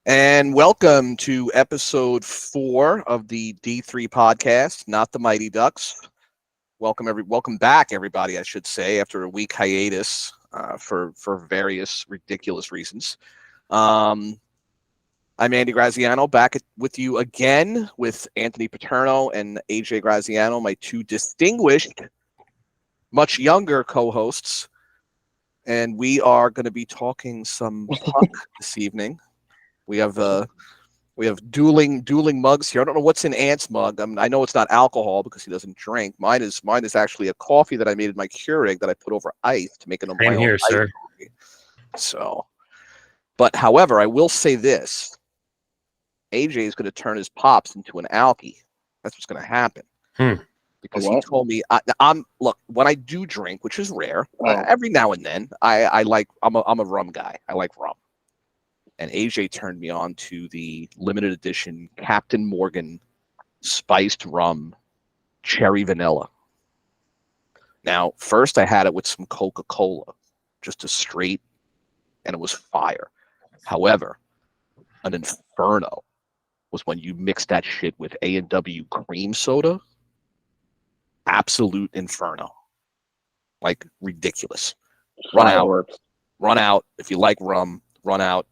And welcome to episode 4 of the D3 podcast, not the Mighty Ducks. Welcome back, everybody, I should say, after a week hiatus for various ridiculous reasons. I'm Andy Graziano, back with you again with Anthony Paterno and AJ Graziano, my two distinguished, much younger co-hosts. And we are going to be talking some puck this evening. We have dueling mugs here. I don't know what's in Ant's mug. I know it's not alcohol because he doesn't drink. Mine is actually a coffee that I made in my Keurig that I put over ice to make it my own ice sir. Coffee. So, but however, I will say this: AJ is going to turn his pops into an alky. That's what's going to happen. Because he told me, look, when I do drink, which is rare, every now and then, I'm a rum guy. I like rum. And AJ turned me on to the limited edition Captain Morgan spiced rum cherry vanilla. Now, first I had it with some Coca-Cola, just a straight, and it was fire. However, an inferno was when you mix that shit with A&W cream soda. Absolute inferno. Like ridiculous. Run out. If you like rum, run out.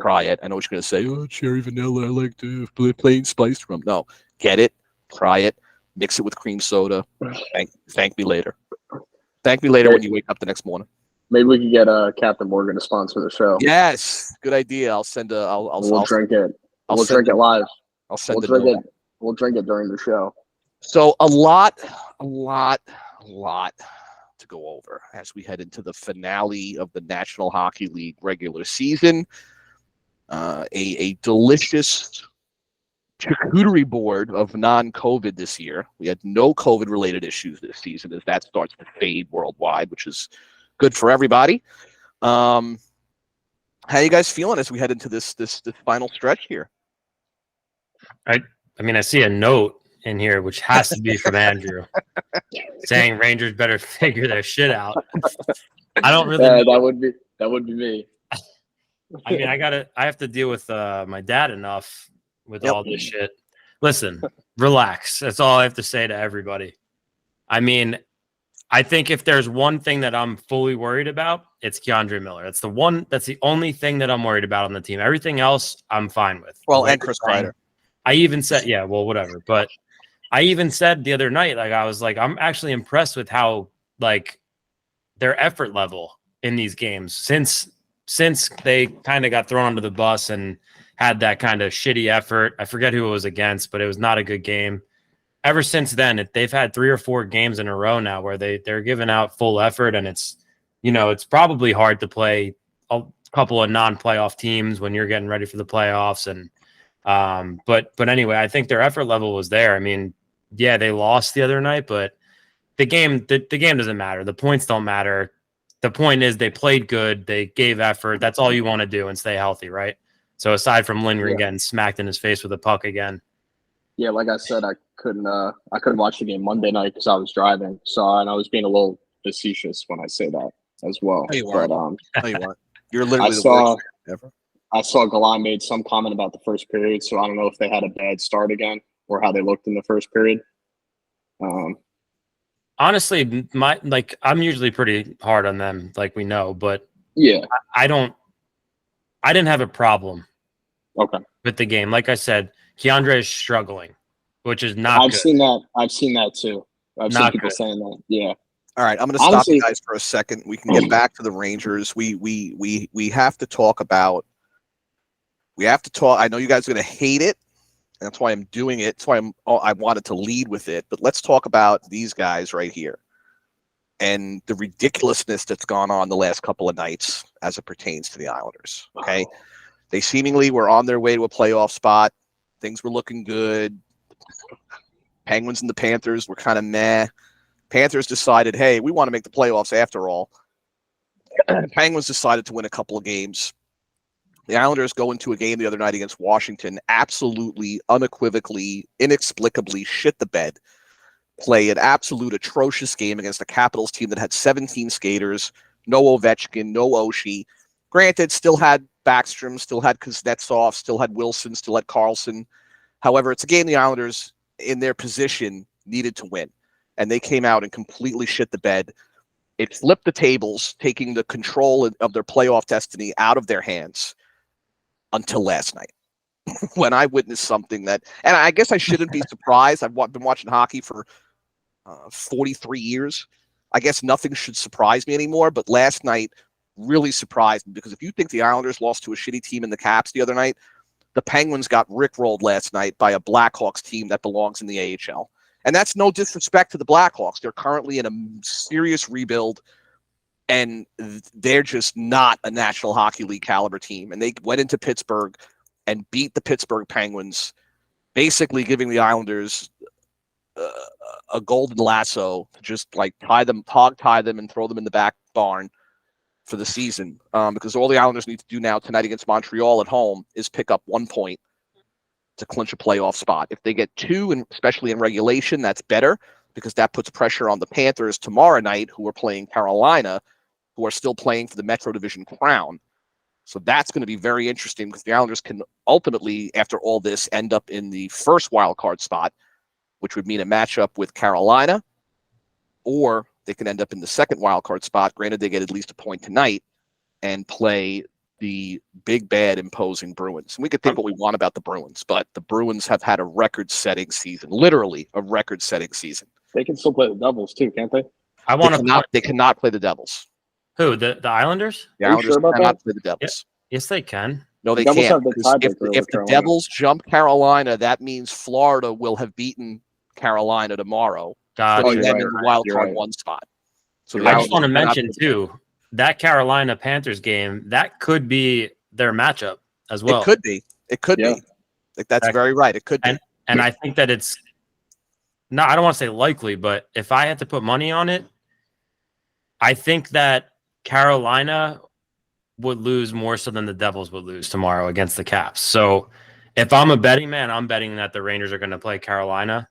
Try it. I know what you're going to say. Oh, cherry vanilla. I like the plain spiced rum. No, get it. Try it. Mix it with cream soda. Thank me later. Thank me later when you wake up the next morning. Maybe we could get Captain Morgan to sponsor the show. Yes, good idea. I'll send We'll drink it. We'll drink it live. We'll drink it during the show. So a lot to go over as we head into the finale of the National Hockey League regular season. A delicious charcuterie board of non-COVID this year. We had no COVID-related issues this season as that starts to fade worldwide, which is good for everybody. How you guys feeling as we head into this final stretch here? I mean, I see a note in here, which has to be from Andrew, saying Rangers better figure their shit out. I don't really know. That would be me. I mean, I have to deal with my dad enough with all this shit. Listen, relax. That's all I have to say to everybody. I mean, I think if there's one thing that I'm fully worried about, it's Keandre Miller. That's the only thing that I'm worried about on the team. Everything else I'm fine with. Well, and Chris Kreider. I even said, whatever. But I even said the other night, I was like, I'm actually impressed with how, their effort level in these games since they kind of got thrown under the bus and had that kind of shitty effort. I forget who it was against, but it was not a good game. Ever since then, they've had 3 or 4 games in a row now where they're giving out full effort, and it's probably hard to play a couple of non-playoff teams when you're getting ready for the playoffs. And but anyway, I think their effort level was there. I mean, yeah, they lost the other night, but the game doesn't matter. The points don't matter. The point is they played good. They gave effort. That's all you want to do and stay healthy, right? So aside from Lindgren getting smacked in his face with a puck again. Yeah, like I said, I couldn't watch the game Monday night because I was driving. And I was being a little facetious when I say that as well. No, you aren't. No, you aren't. You're literally the worst ever. I saw Galan made some comment about the first period, so I don't know if they had a bad start again or how they looked in the first period. Honestly, I'm usually pretty hard on them, like we know, but yeah, I didn't have a problem. Okay. With the game. Like I said, Keandre is struggling, which is not I've good. seen that too. I've seen people saying that. Yeah. All right, I'm going to stop you guys for a second. We can get back to the Rangers. We have to talk about. We have to talk. I know you guys are going to hate it. That's why I'm doing it. That's why I wanted to lead with it. But let's talk about these guys right here and the ridiculousness that's gone on the last couple of nights as it pertains to the Islanders. Okay, they seemingly were on their way to a playoff spot. Things were looking good. Penguins and the Panthers were kind of meh. Panthers decided, hey, we want to make the playoffs after all. Penguins decided to win a couple of games. The Islanders go into a game the other night against Washington, absolutely, unequivocally, inexplicably shit the bed. Play an absolute atrocious game against a Capitals team that had 17 skaters, no Ovechkin, no Oshie. Granted, still had Backstrom, still had Kuznetsov, still had Wilson, still had Carlson. However, it's a game the Islanders, in their position, needed to win. And they came out and completely shit the bed. It flipped the tables, taking the control of their playoff destiny out of their hands until last night. When I witnessed something that, and I guess I shouldn't be surprised. I've been watching hockey for 43 years. I guess nothing should surprise me anymore. But last night really surprised me, because if you think the Islanders lost to a shitty team in the Caps the other night, the Penguins got rickrolled last night by a Blackhawks team that belongs in the AHL. And that's no disrespect to the Blackhawks. They're currently in a serious rebuild, and they're just not a National Hockey League caliber team. And they went into Pittsburgh and beat the Pittsburgh Penguins, basically giving the Islanders a golden lasso to just like hog tie them and throw them in the back barn for the season. Because all the Islanders need to do now tonight against Montreal at home is pick up 1 point to clinch a playoff spot. If they get 2, and especially in regulation, that's better, because that puts pressure on the Panthers tomorrow night, who are playing Carolina, who are still playing for the Metro Division crown. So that's going to be very interesting, because the Islanders can ultimately, after all this, end up in the first wild card spot, which would mean a matchup with Carolina, or they can end up in the second wild card spot. Granted, they get at least a point tonight and play the big, bad, imposing Bruins. And we could think what we want about the Bruins, but the Bruins have had a record-setting season, literally a record-setting season. They can still play the Devils too, can't they? They cannot play the Devils. Who? The Islanders? The Islanders cannot play the Devils. Yes, they can. No, they can't. If the Devils jump Carolina, that means Florida will have beaten Carolina tomorrow. Gotcha. Them in the wild card 1 spot. So I just want to mention too, that Carolina Panthers game, that could be their matchup as well. It could be. Like, that's very right. It could be. And I think that it's not, I don't want to say likely, but if I had to put money on it, I think that Carolina would lose more so than the Devils would lose tomorrow against the Caps. So if I'm a betting man, I'm betting that the Rangers are going to play Carolina.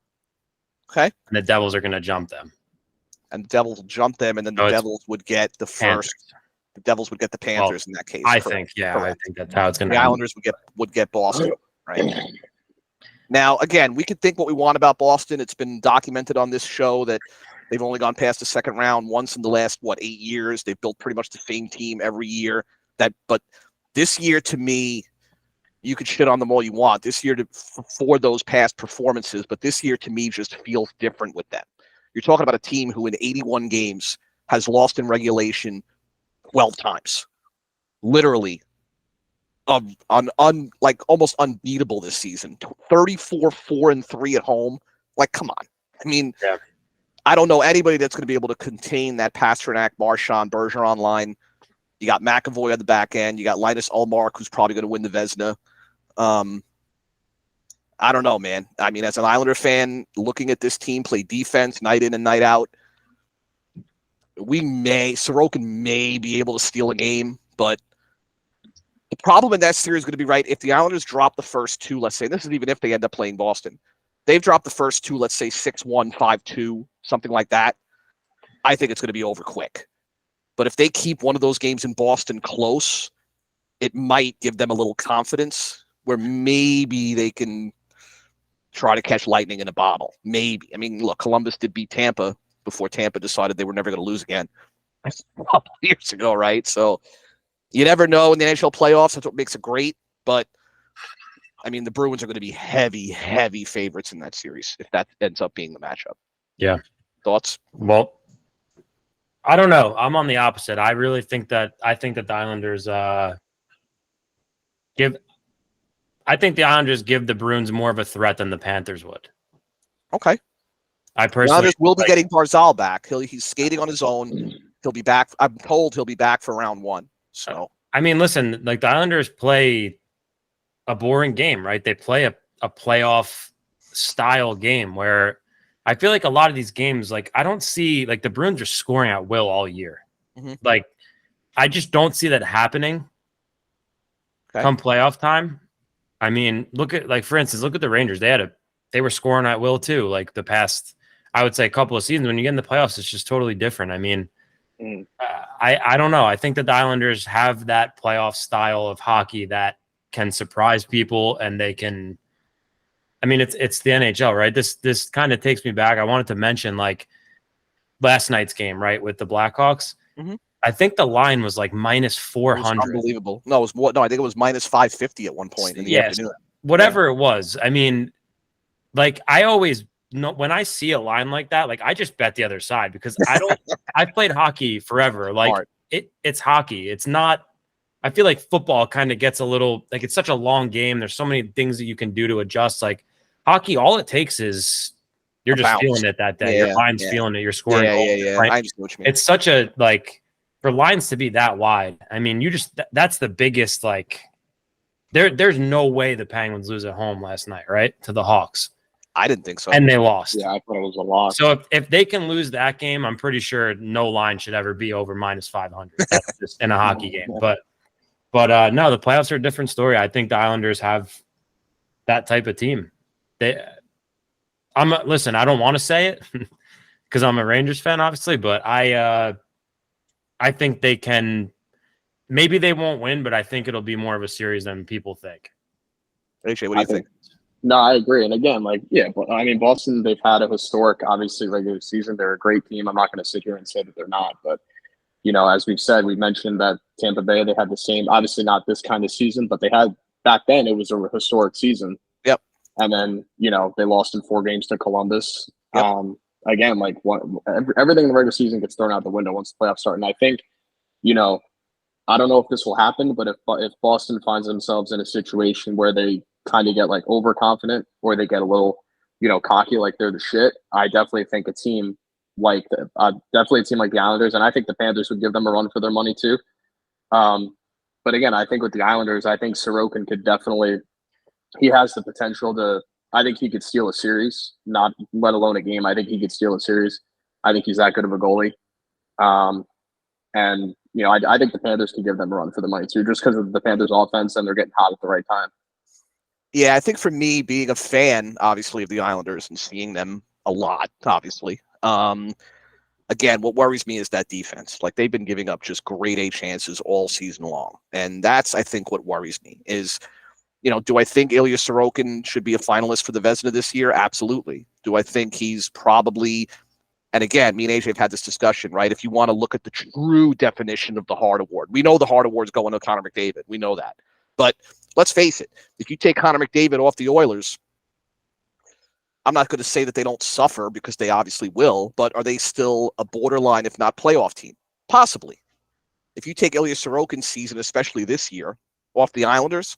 Okay. And the Devils are going to jump them. And the Devils will jump them, and then the Devils would get the Panthers. first. The Devils would get the Panthers in that case. I think that's how it's going to be. The Islanders would get Boston, right? Now, again, we could think what we want about Boston. It's been documented on this show that they've only gone past the second round once in the last 8 years. They've built pretty much the same team every year. But this year, to me, you could shit on them all you want. This year, for those past performances, but this year to me just feels different with them. You're talking about a team who in 81 games has lost in regulation 12 times, literally, like almost unbeatable this season. 34-4-3 at home. Like, come on. I mean, I don't know anybody that's going to be able to contain that Pasternak, Marchand, Bergeron line. You got McAvoy on the back end. You got Linus Ullmark, who's probably going to win the Vezina. I don't know, man. I mean, as an Islander fan, looking at this team play defense night in and night out, Sorokin may be able to steal a game, but the problem in that series is going to be, right, if the Islanders drop the first 2, let's say, this is even if they end up playing Boston, they've dropped the first 2, let's say 6-1, 5-2, something like that, I think it's going to be over quick. But if they keep one of those games in Boston close, it might give them a little confidence where maybe they can try to catch lightning in a bottle. Maybe. I mean, look, Columbus did beat Tampa before Tampa decided they were never going to lose again. That's a couple of years ago, right? So you never know in the NHL playoffs. That's what makes it great. But, I mean, the Bruins are going to be heavy, heavy favorites in that series if that ends up being the matchup. Yeah. Thoughts? Well, I don't know. I'm on the opposite. I really think that the Islanders give the Bruins more of a threat than the Panthers would. Okay. I personally the Islanders will be getting Barzal back. He's skating on his own. He'll be back. I'm told he'll be back for round 1. So I mean, listen, like the Islanders play a boring game, right? They play a playoff style game where I feel like a lot of these games, like I don't see like the Bruins are scoring at will all year. Mm-hmm. Like I just don't see that happening come playoff time. I mean, for instance, look at the Rangers. They were scoring at will too. Like the past, I would say, couple of seasons. When you get in the playoffs, it's just totally different. I mean, I don't know. I think that the Islanders have that playoff style of hockey that can surprise people, and they can. I mean, it's the NHL, right? This kind of takes me back. I wanted to mention like last night's game, right, with the Blackhawks. Mm-hmm. I think the line was like minus It was 400. unbelievable. No, it was what? No, I think it was minus 550 at one point in the afternoon. Whatever it was. I mean, like I always know when I see a line like that, like I just bet the other side because I don't. I've played hockey forever. Like it's hockey. It's not. I feel like football kind of gets a little like it's such a long game. There's so many things that you can do to adjust. Like hockey, all it takes is you're just feeling it that day. Your mind's feeling it. You're scoring. Yeah. Right? I understand what you mean. It's such a like for lines to be that wide. I mean, you just that's the biggest like. There's no way the Penguins lose at home last night, right? To the Hawks. I didn't think so. And they lost. Yeah, I thought it was a loss. So if they can lose that game, I'm pretty sure no line should ever be over minus 500. That's just in a hockey game. But no, the playoffs are a different story. I think the Islanders have that type of team. Listen, I don't want to say it because I'm a Rangers fan, obviously, but I think they can. Maybe they won't win, but I think it'll be more of a series than people think. AJ, what do you think? No, I agree. And again, like, yeah, but I mean, Boston, they've had a historic, obviously, regular season. They're a great team. I'm not going to sit here and say that they're not. But, you know, as we've said, we mentioned that Tampa Bay, they had the same, obviously not this kind of season, but they had back then, it was a historic season. Yep. And then, you know, they lost in 4 games to Columbus. Yep. Again, like everything in the regular season gets thrown out the window once the playoffs start. And I think, you know, I don't know if this will happen, but if Boston finds themselves in a situation where they kind of get like overconfident or they get a little, you know, cocky, like they're the shit, I definitely think a team like the Islanders, and I think the Panthers would give them a run for their money too. But again, I think with the Islanders, I think Sorokin could definitely, he has the potential to, I think he could steal a series, not let alone a game. I think he could steal a series. I think he's that good of a goalie. And, you know, I think the Panthers can give them a run for the money too, just because of the Panthers offense and they're getting hot at the right time. Yeah, I think for me, being a fan, obviously, of the Islanders and seeing them a lot, obviously. Again, what worries me is that defense. Like, they've been giving up just grade A chances all season long. And that's, I think, what worries me is, you know, do I think Ilya Sorokin should be a finalist for the Vezina this year? Absolutely. Do I think he's probably... And again, me and AJ have had this discussion, right? If you want to look at the true definition of the Hart Award, we know the Hart Award is going to Connor McDavid. We know that. But let's face it, if you take Connor McDavid off the Oilers, I'm not going to say that they don't suffer because they obviously will, but are they still a borderline, if not playoff team? Possibly. If you take Ilya Sorokin's season, especially this year, off the Islanders,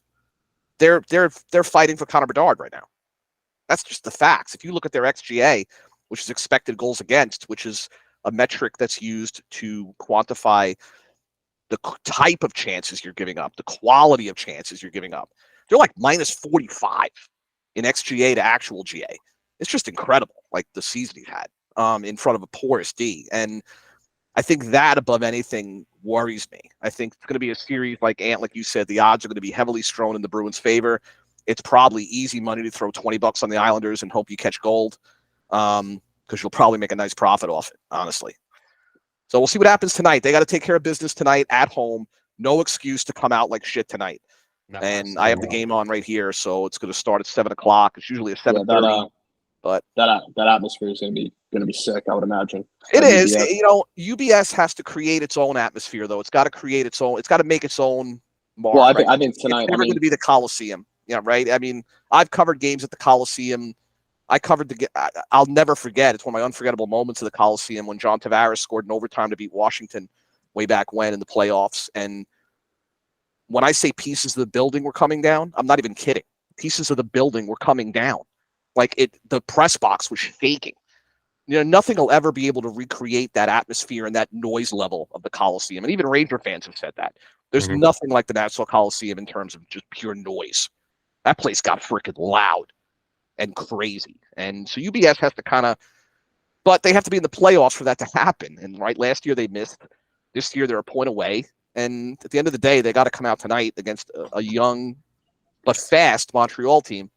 they're fighting for Connor Bedard right now. That's just the facts. If you look at their XGA, which is expected goals against, which is a metric that's used to quantify the type of chances you're giving up, the quality of chances you're giving up. They're like minus 45 in XGA to actual GA. It's just incredible, like the season he had in front of a porous D. And I think that above anything worries me. I think it's going to be a series like Ant, like you said, the odds are going to be heavily strewn in the Bruins' favor. It's probably easy money to throw $20 on the Islanders and hope you catch gold. Because you'll probably make a nice profit off it, honestly. So we'll see what happens tonight. They got to take care of business tonight at home. No excuse to come out like shit tonight. No, and I have the game on right here, so it's going to start at 7:00. It's usually a 7:30. But that atmosphere is going to be sick, I would imagine. It is. UBS. You know, UBS has to create its own atmosphere, though. It's got to create its own. It's got to make its own mark. Well, I think tonight it's never going to be the Coliseum. Yeah, right. I mean, I've covered games at the Coliseum. I'll never forget. It's one of my unforgettable moments of the Coliseum when John Tavares scored in overtime to beat Washington way back when in the playoffs. And when I say pieces of the building were coming down, I'm not even kidding. Pieces of the building were coming down. Like the press box was shaking. You know, nothing will ever be able to recreate that atmosphere and that noise level of the Coliseum. And even Ranger fans have said that. There's nothing like the Nassau Coliseum in terms of just pure noise. That place got freaking loud and crazy. And so UBS has to kind of, but they have to be in the playoffs for that to happen. And right, last year they missed. This year they're a point away. And at the end of the day, they got to come out tonight against a young but fast Montreal team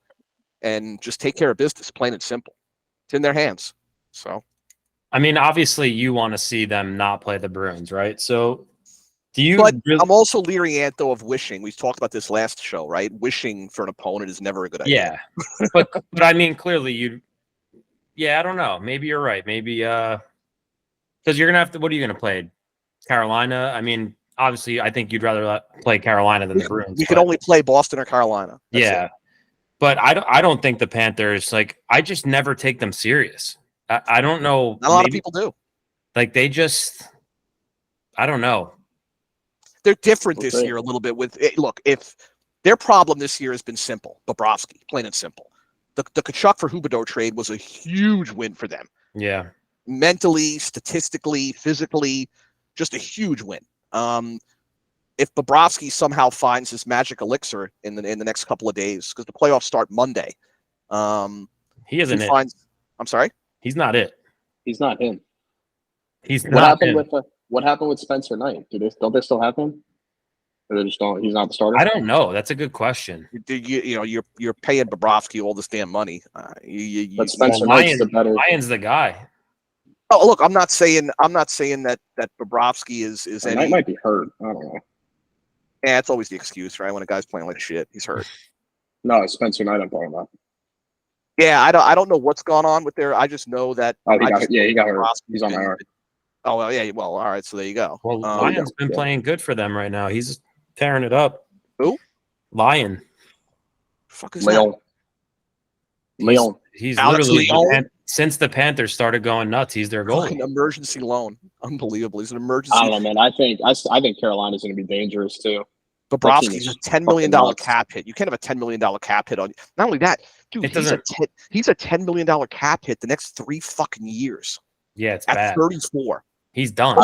and just take care of business, plain and simple. It's in their hands. So I mean, obviously, you want to see them not play the Bruins, right? So, do you? But really, I'm also leery, Anto, of wishing. We talked about this last show, right? Wishing for an opponent is never a good idea. Yeah, but I mean, clearly, you. Yeah, I don't know. Maybe you're right. Maybe because you're gonna have to. What are you gonna play? Carolina. I mean, obviously, I think you'd rather play Carolina than the Bruins. We could only play Boston or Carolina. That's yeah, it. but I don't think the Panthers. Like, I just never take them serious. I don't know. Not a lot of people do. Like, they just. I don't know. They're different this year a little bit. Look, if their problem this year has been simple, Bobrovsky, plain and simple. The Kachuk for Huberdeau trade was a huge win for them. Yeah. Mentally, statistically, physically, just a huge win. If Bobrovsky somehow finds his magic elixir in the next couple of days, because the playoffs start Monday, he isn't it. I'm sorry. He's not it. He's not him. He's not him. What happened with Spencer Knight? Don't they still have him? Or they just don't? He's not the starter. I don't know. That's a good question. You're paying Bobrovsky all this damn money. But Spencer Knight's the better. Ryan's the guy. Oh, look, I'm not saying that Bobrovsky is any. Knight might be hurt. I don't know. Yeah, it's always the excuse, right? When a guy's playing like shit, he's hurt. No, it's Spencer Knight I'm talking about. Yeah, I don't know what's gone on with there. I just know that. Oh, he got hurt. He's on IR. Oh, well, yeah. Well, all right. So there you go. Well, Lion's been playing good for them right now. He's tearing it up. Who? Lion. Fuck is Leon. Leon. He's literally since the Panthers started going nuts. He's their goalie. An emergency loan. Unbelievable. He's an emergency. I don't know, man. I think Carolina's going to be dangerers too. Bobrovsky's a $10 million cap hit. You can't have a $10 million cap hit on you. Not only that, dude, he's a $10 million cap hit the next 3 fucking years. Yeah, it's at bad. 34. He's done.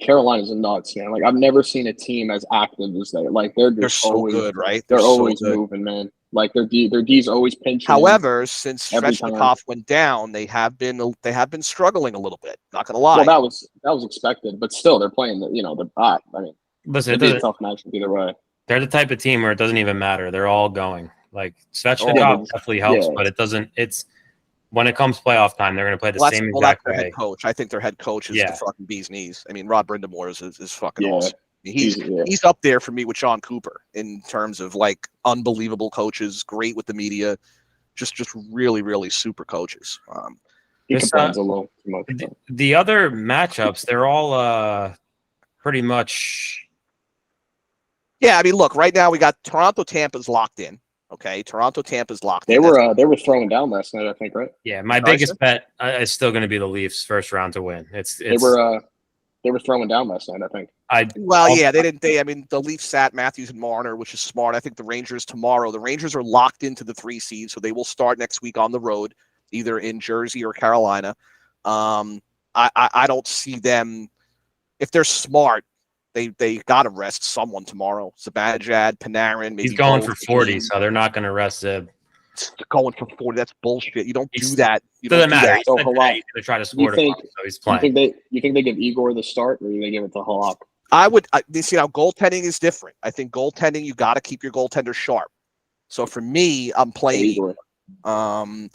Carolina's nuts, man. Like, I've never seen a team as active as they. Like, they're so always good, right? They're always moving, man. Like, their D's always pinching. However, since Svechnikov went down, they have been struggling a little bit. Not gonna lie. Well, that was expected, but still, they're playing. I mean, listen, it's a tough match either way. They're the type of team where it doesn't even matter. They're all going. Like, Svechnikov definitely helps, but it doesn't. It's when it comes playoff time, they're going to play the same exact way. Head coach. I think their head coach is the fucking bee's knees. I mean, Rod Brindamore is fucking awesome. He's up there for me with Sean Cooper in terms of like unbelievable coaches, great with the media, just really, really super coaches. He complains a little too much. The other matchups, they're all pretty much. Yeah, I mean, look, right now we got Toronto, Tampa's locked in. Okay, Toronto, Tampa's locked. They were throwing down last night, I think, right? Yeah, my biggest bet is still going to be the Leafs first round to win. They were throwing down last night, I think. They didn't. I mean, the Leafs sat Matthews and Marner, which is smart. I think the Rangers tomorrow. The Rangers are locked into the 3 seed, so they will start next week on the road, either in Jersey or Carolina. I don't see them if they're smart. They got to rest someone tomorrow. Zibanejad, Panarin. Maybe he's going for 40, so they're not going to rest Zib. Going for 40, that's bullshit. You don't do that. You doesn't matter. So he's going to try to score so he's playing. You think they give Igor the start, or do they give it to Halak? I would. You see, now goaltending is different. I think goaltending, you got to keep your goaltender sharp. So for me, I'm playing Igor.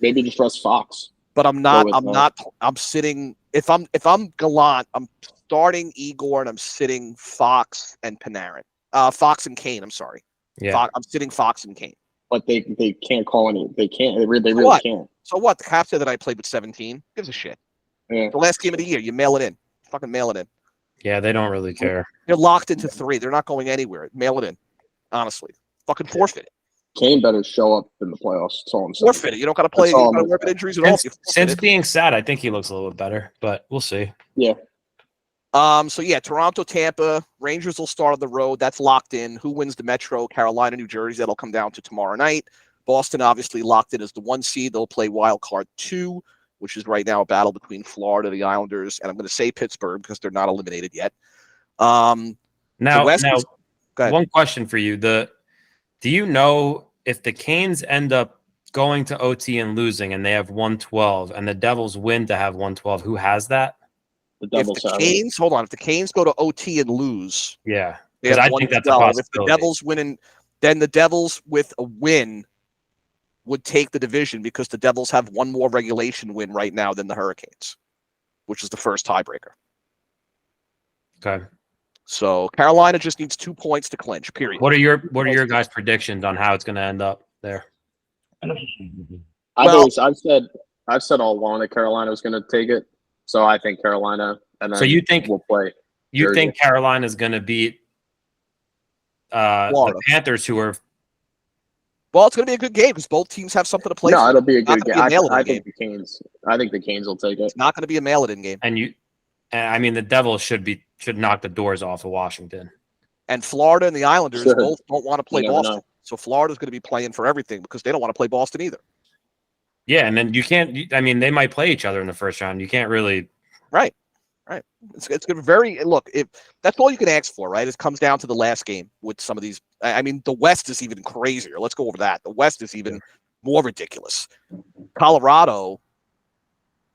Maybe just trust Fox. But I'm not. I'm sitting. If I'm Gallant, I'm starting Igor and I'm sitting Fox and Panarin. Fox and Kane. I'm sorry. Yeah. I'm sitting Fox and Kane. But they can't call any. They can't. They really can't. So what? The cap that I played with 17 gives a shit. Yeah. The last game of the year, you mail it in. Fucking mail it in. Yeah, they don't really care. They're locked into 3. They're not going anywhere. Mail it in. Honestly, fucking forfeit it. Kane better show up in the playoffs. That's all I'm saying. Forfeit it. You don't got to play. You got to work with injuries at all. Since being sad, I think he looks a little bit better, but we'll see. Yeah. So yeah, Toronto, Tampa, Rangers will start on the road. That's locked in. Who wins the Metro? Carolina, New Jersey. That'll come down to tomorrow night. Boston obviously locked in as the 1 seed. They'll play wild card 2, which is right now a battle between Florida, the Islanders, and I'm going to say Pittsburgh because they're not eliminated yet. Now, one question for you: do you know if the Canes end up going to OT and losing, and they have 112, and the Devils win to have 112? Who has that? If the Canes go to OT and lose, yeah, because I think that's a possibility. If the Devils win, then the Devils with a win would take the division because the Devils have one more regulation win right now than the Hurricanes, which is the first tiebreaker. Okay. So Carolina just needs 2 points to clinch. Period. What are your guys' predictions on how it's going to end up there? I've said all along that Carolina was going to take it, so I think Carolina, and then So you think we'll play. You think Carolina is going to beat the Panthers, who are? Well, it's going to be a good game because both teams have something to play. No, for. it'll be a good game. I think the Canes. I think the Canes will take it. It's not going to be a mail-it-in game. And I mean, the Devils should knock the doors off of Washington. And Florida and the Islanders both don't want to play Boston. Know. So Florida's going to be playing for everything because they don't want to play Boston either. Yeah, and then you can't. I mean, they might play each other in the first round. You can't really. Right. It's going to be very look. If that's all you can ask for, right? It comes down to the last game with some of these. I mean, the West is even crazier. Let's go over that. The West is even more ridiculous. Colorado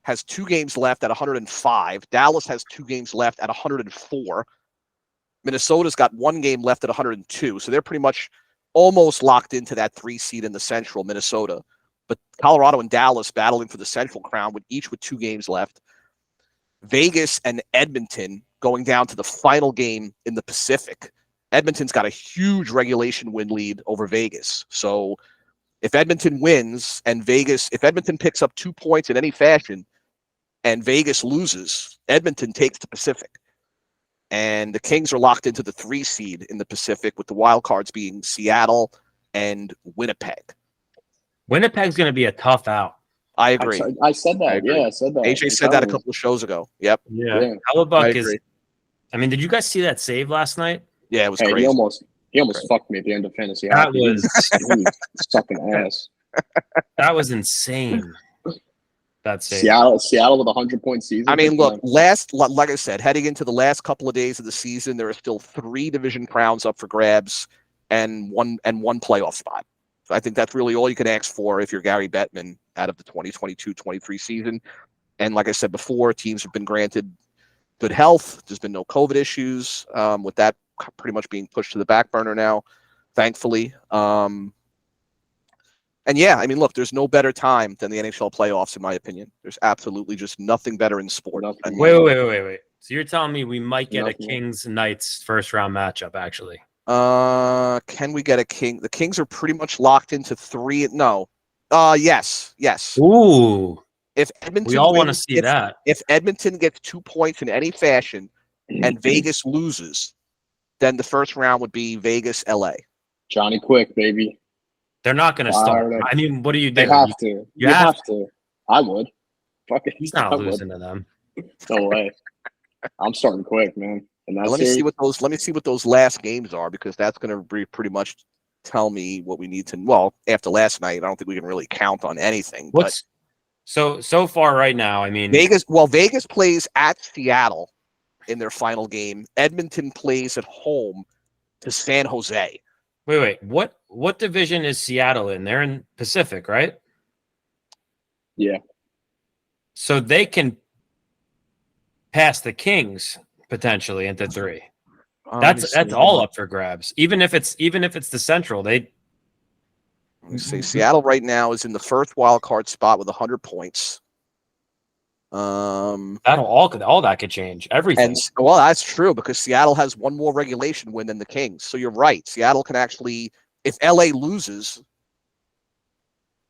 has 2 games left at 105. Dallas has 2 games left at 104. Minnesota's got 1 game left at 102. So they're pretty much almost locked into that 3 seed in the Central, Minnesota. But Colorado and Dallas battling for the Central crown with 2 games left. Vegas and Edmonton going down to the final game in the Pacific. Edmonton's got a huge regulation win lead over Vegas. So if Edmonton wins and if Edmonton picks up 2 points in any fashion and Vegas loses, Edmonton takes the Pacific. And the Kings are locked into the 3 seed in the Pacific with the wild cards being Seattle and Winnipeg. Winnipeg's going to be a tough out. I agree. I said that. I said that. AJ said that a couple of shows ago. Yep. Yeah. Hellebuck is. I mean, did you guys see that save last night? Yeah, it was crazy. He almost fucked me at the end of fantasy. That was sucking ass. That was insane. That's Seattle with a 100-point season. I mean, look, like I said, heading into the last couple of days of the season, there are still 3 division crowns up for grabs and one playoff spot. So I think that's really all you can ask for if you're Gary Bettman out of the 2022-23 season. And like I said before, teams have been granted good health. There's been no COVID issues with that pretty much being pushed to the back burner now, thankfully. And yeah, I mean, look, there's no better time than the NHL playoffs, in my opinion. There's absolutely just nothing better in sport. Wait. So you're telling me we might get a Kings Knights first round matchup, actually? Can we get a King? The Kings are pretty much locked into 3. No. Yes. Ooh. If Edmonton we all want to see that. If Edmonton gets 2 points in any fashion and Vegas loses, then the first round would be Vegas, LA. Johnny Quick, baby. They're not going to start. I mean, what do you do? They have to. You have to. I would. Fuck it. He's not losing to them. No way. I'm starting Quick, man. And let me see what those last games are, because that's going to be pretty much tell me what we need to. Well, after last night, I don't think we can really count on anything. So far right now? I mean, Vegas plays at Seattle in their final game. Edmonton plays at home to San Jose. Wait. What division is Seattle in? They're in Pacific, right? Yeah. So they can pass the Kings potentially into 3. That's all up for grabs. Even if it's the Central, Let me see. Seattle right now is in the first wild card spot with 100 points. All that could change everything. And well, that's true, because Seattle has 1 more regulation win than the Kings. So you're right. Seattle can actually, if LA loses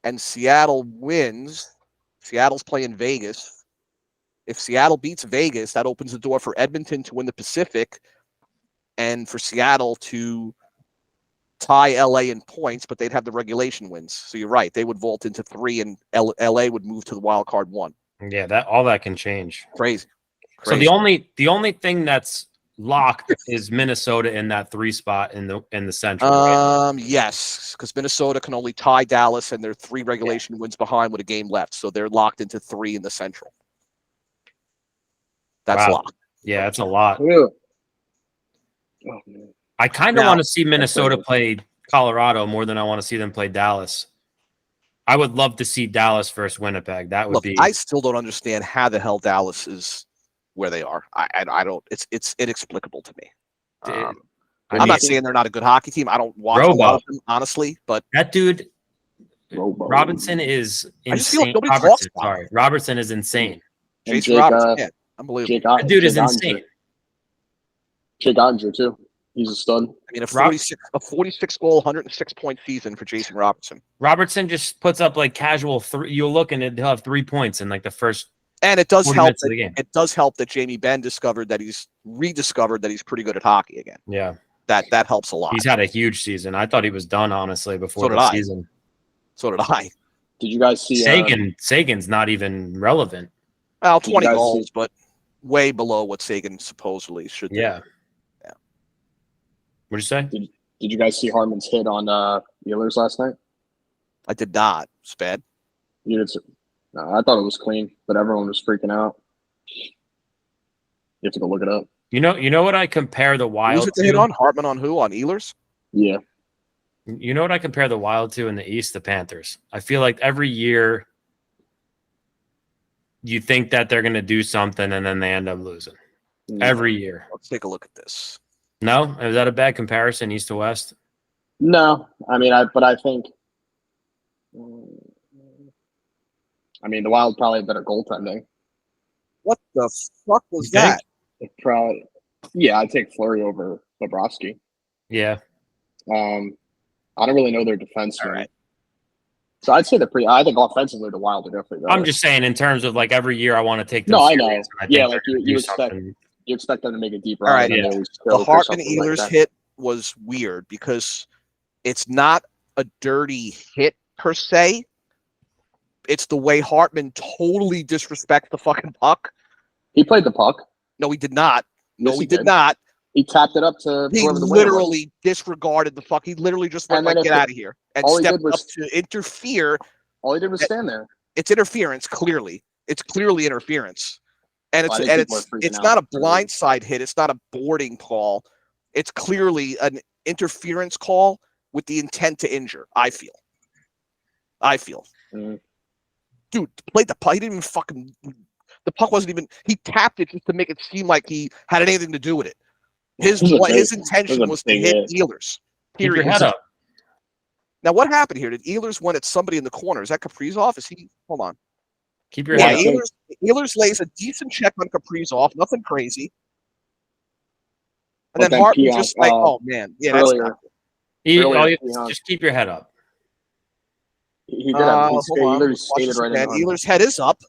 and Seattle wins, Seattle's playing Vegas. If Seattle beats Vegas, that opens the door for Edmonton to win the Pacific and for Seattle to tie LA in points, but they'd have the regulation wins. So you're right. They would vault into 3 and LA would move to the wild card 1. Yeah, all that can change. Crazy. So the only thing that's locked is Minnesota in that 3 spot in the Central. Right? Yes, because Minnesota can only tie Dallas, and they're 3 regulation wins behind with a game left, so they're locked into 3 in the Central. That's locked. Yeah, that's a lot. Yeah. Oh, man. I kind of want to see Minnesota play Colorado more than I want to see them play Dallas. I would love to see Dallas versus Winnipeg. That would be. I still don't understand how the hell Dallas is where they are. I don't. It's inexplicable to me. I'm not saying they're not a good hockey team. I don't watch a lot of them, honestly, but that dude, Robinson is I just feel like insane. nobody talks about Sorry, Robertson is insane. And Jason Jake, Robertson, yeah, unbelievable. That dude is Jake insane. Jake Ottinger too. He's a stud. I mean, a 46 goal, 106 point season for Jason Robertson. Robertson just puts up like casual three. You'll look and he'll have 3 points in like the first. And it does help. Of the game. It does help that Jamie Benn rediscovered that he's pretty good at hockey again. Yeah, that helps a lot. He's had a huge season. I thought he was done honestly before the season. So did I. Did you guys see Sagan's not even relevant. Well, 20 goals, but way below what Sagan supposedly should do. Yeah. What'd you say? Did you guys see Hartman's hit on Ehlers last night? I did not. It's bad. You did. No, I thought it was clean, but everyone was freaking out. You have to go look it up. You know what I compare the Wild Who's it to hit on? Hartman on who? On Ehlers? Yeah. You know what I compare the Wild to in the East? The Panthers. I feel like every year you think that they're going to do something and then they end up losing. Every year. Let's take a look at this. No? Is that a bad comparison, East to West? No. I mean, I think the Wild probably have better goaltending. What the fuck was that? Probably. Yeah, I'd take Fleury over Bobrovsky. Yeah. I don't really know their defensemen. All right. So I'd say I think offensively the Wild are definitely better. I'm just saying in terms of like every year I want to take them. No, I know. Yeah, like you expect them to make a deep run. All right. Yeah. The Hartman Ehlers hit was weird because it's not a dirty hit per se. It's the way Hartman totally disrespects the fucking puck. He played the puck. No, he did not. No, Yes, he did not. He tapped it up to he literally disregarded the fuck. He literally just went like, get out of here. And stepped up to interfere. All he did was stand there. It's interference, clearly. It's clearly interference. And it's not a blindside hit. It's not a boarding call. It's clearly an interference call with the intent to injure, I feel. Mm-hmm. Dude, played the puck. He didn't even fucking... The puck wasn't even... He tapped it just to make it seem like he had anything to do with it. His intention was to hit Ehlers. Keep your head up. Now, what happened here? Did Ehlers went at somebody in the corner? Is that Kaprizov? Is he? Hold on. Keep your head up. Ehlers lays a decent check on Kaprizov. Nothing crazy. And then Hartman just like, oh man, yeah, that's not good. Just keep your head up. He did have Ehlers skated right in. Ehlers' head is up,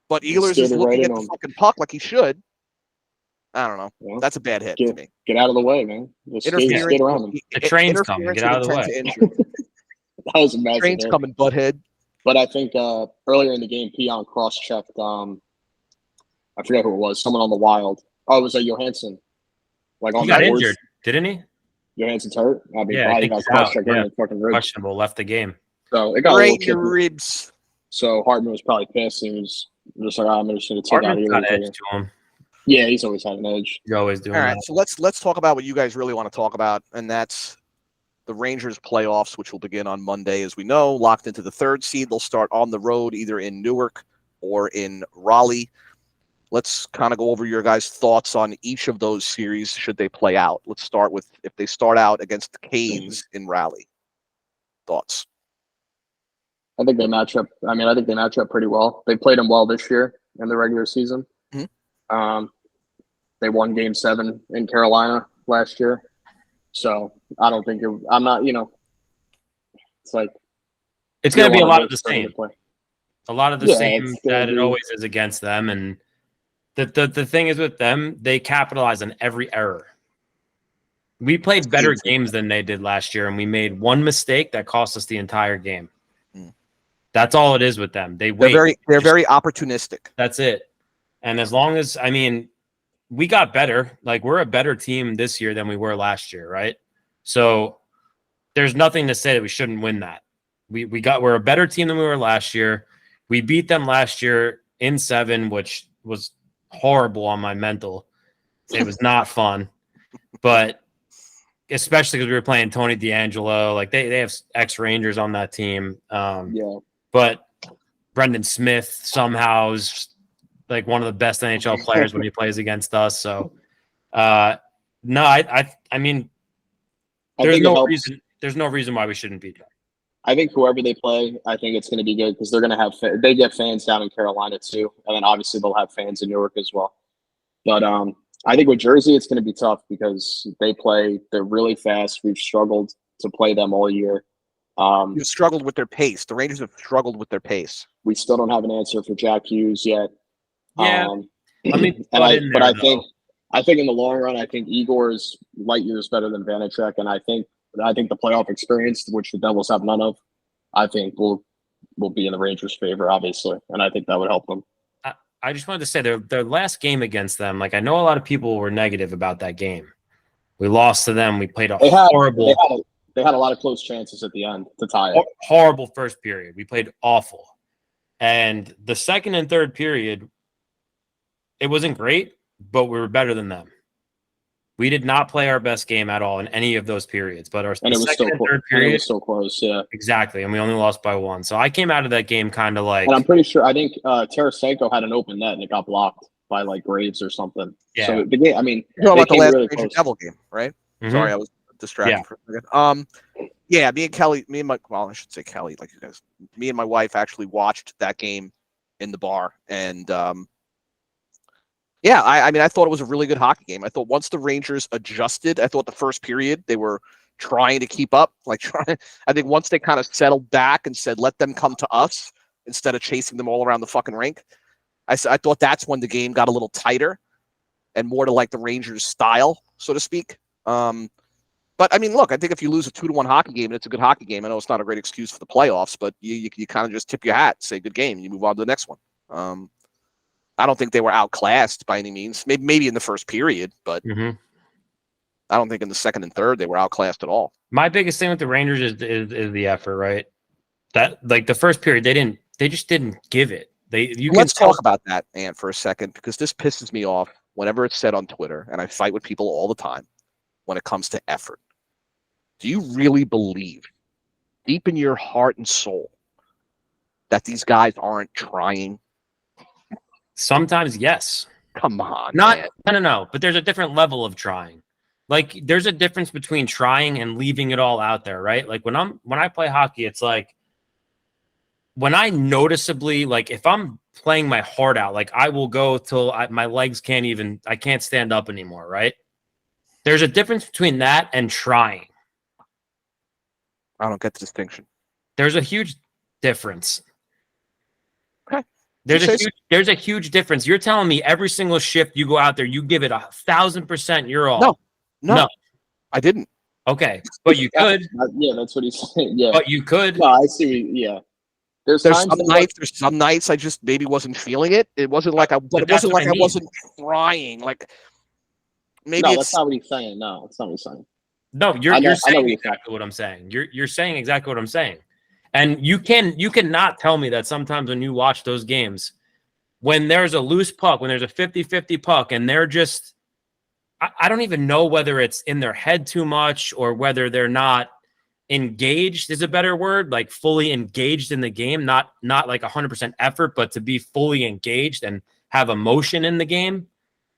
but Ehlers is looking at the fucking puck like he should. I don't know. Yeah. That's a bad hit to me. Get out of the way, man. Skate around him. The train's coming. Get out of the way. That was a massive train's coming, butthead. But I think earlier in the game, Pion cross-checked. I forget who it was. Someone on the Wild. Oh, it was Johansson. Like he got injured, didn't he? Johansson's hurt. I mean, yeah, he got cross-checked in fucking ribs. Questionable. Left the game. So it got right your ribs. So Hartman was probably pissed. He was just like, I'm just going to take out Hartman's got edge to him. Yeah, he's always had an edge. You're always doing All right, that. so let's talk about what you guys really want to talk about, and that's the Rangers playoffs, which will begin on Monday, as we know, locked into the 3rd seed. They'll start on the road, either in Newark or in Raleigh. Let's kind of go over your guys' thoughts on each of those series should they play out. Let's start with if they start out against the Canes in Raleigh. Thoughts? I think they match up. I mean, I think they match up pretty well. They played them well this year in the regular season. Mm-hmm. They won Game 7 in Carolina last year. So I don't think I'm not, it's like. It's going to be a lot of the same. A lot of the same that it always is against them. And the thing is with them, they capitalize on every error. We played better games than they did last year, and we made one mistake that cost us the entire game. That's all it is with them. They're very opportunistic. That's it. And as long as, we got better. Like, we're a better team this year than we were last year, right? So there's nothing to say that we shouldn't win that. We're a better team than we were last year. We beat them last year in 7, which was horrible on my mental. It was not fun. But especially because we were playing Tony DeAngelo. Like, they have ex-Rangers on that team. But Brendan Smith somehow is like one of the best NHL players when he plays against us. So, I mean, there's no reason why we shouldn't beat them. I think whoever they play, I think it's going to be good because they're going to have they get fans down in Carolina too, and then obviously they'll have fans in New York as well. But I think with Jersey, it's going to be tough because they're really fast. We've struggled to play them all year. You've struggled with their pace. The Rangers have struggled with their pace. We still don't have an answer for Jack Hughes yet. Yeah, I mean, I think in the long run, I think Igor is light years better than Vanacek, and I think the playoff experience, which the Devils have none of, I think will be in the Rangers' favor, obviously, and I think that would help them. I just wanted to say their last game against them, like I know a lot of people were negative about that game. We lost to them. We played horrible. They had a lot of close chances at the end to tie it. Horrible first period. We played awful. And the second and third period, it wasn't great, but we were better than them. We did not play our best game at all in any of those periods. But third period, it was so close, yeah. Exactly, and we only lost by 1. So I came out of that game kind of like. And I'm pretty sure, I think Tarasenko had an open net and it got blocked by like Graves or something. Yeah. So the game, I mean, you know about the last really Devil game, right? Mm-hmm. Sorry, I was distracted for a second. Yeah, me and I should say Kelly, like you guys. Me and my wife actually watched that game in the bar, and yeah, I mean, I thought it was a really good hockey game. I thought once the Rangers adjusted, I thought the first period they were trying to keep up. I think once they kind of settled back and said, "Let them come to us," instead of chasing them all around the fucking rink, I thought that's when the game got a little tighter and more to like the Rangers' style, so to speak. But I mean, look, I think if you lose a 2-1 hockey game and it's a good hockey game, I know it's not a great excuse for the playoffs, but you kind of just tip your hat, say good game, and you move on to the next one. I don't think they were outclassed by any means. Maybe in the first period, but I don't think in the second and third they were outclassed at all. My biggest thing with the Rangers is the effort, right? That like the first period they just didn't give it. Let's talk about that, Ant, for a second, because this pisses me off whenever it's said on Twitter, and I fight with people all the time when it comes to effort. Do you really believe, deep in your heart and soul, that these guys aren't trying? Sometimes, yes. Come on, no. But there's a different level of trying. Like, there's a difference between trying and leaving it all out there, right? Like when I play hockey, it's like when I noticeably, like if I'm playing my heart out, like I will go till my legs I can't stand up anymore, right? There's a difference between that and trying. I don't get the distinction. There's a huge difference. Okay. There's a huge difference. You're telling me every single shift you go out there, you give it 1,000%. You're all. No, I didn't. Okay, but you could. Yeah, that's what he's saying. Yeah, but you could. No, I see. Yeah. There's some nights I just maybe wasn't feeling it. It wasn't like I wasn't trying. Like maybe that's not what he's saying. No, that's not what he's saying. No, you're saying exactly what I'm saying. You're saying exactly what I'm saying. And you cannot tell me that sometimes when you watch those games, when there's a loose puck, when there's a 50-50 puck, and they're just I don't even know whether it's in their head too much or whether they're not engaged is a better word, like fully engaged in the game, not like 100% effort, but to be fully engaged and have emotion in the game.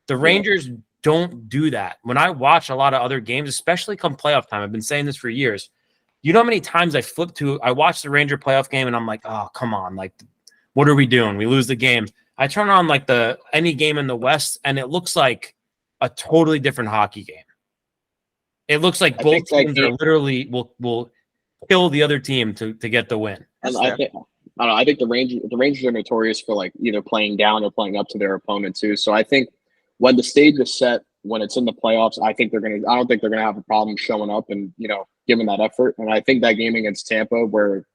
The Rangers don't do that. When I watch a lot of other games, especially come playoff time, I've been saying this for years. You know how many times I watch the Ranger playoff game and I'm like, oh, come on. Like, what are we doing? We lose the game. I turn on like any game in the West and it looks like a totally different hockey game. It looks like both teams are literally will kill the other team to get the win. And I think the Rangers are notorious for like either playing down or playing up to their opponent too. So I think when the stage is set, when it's in the playoffs, I don't think they're gonna have a problem showing up and giving that effort. And I think that game against Tampa where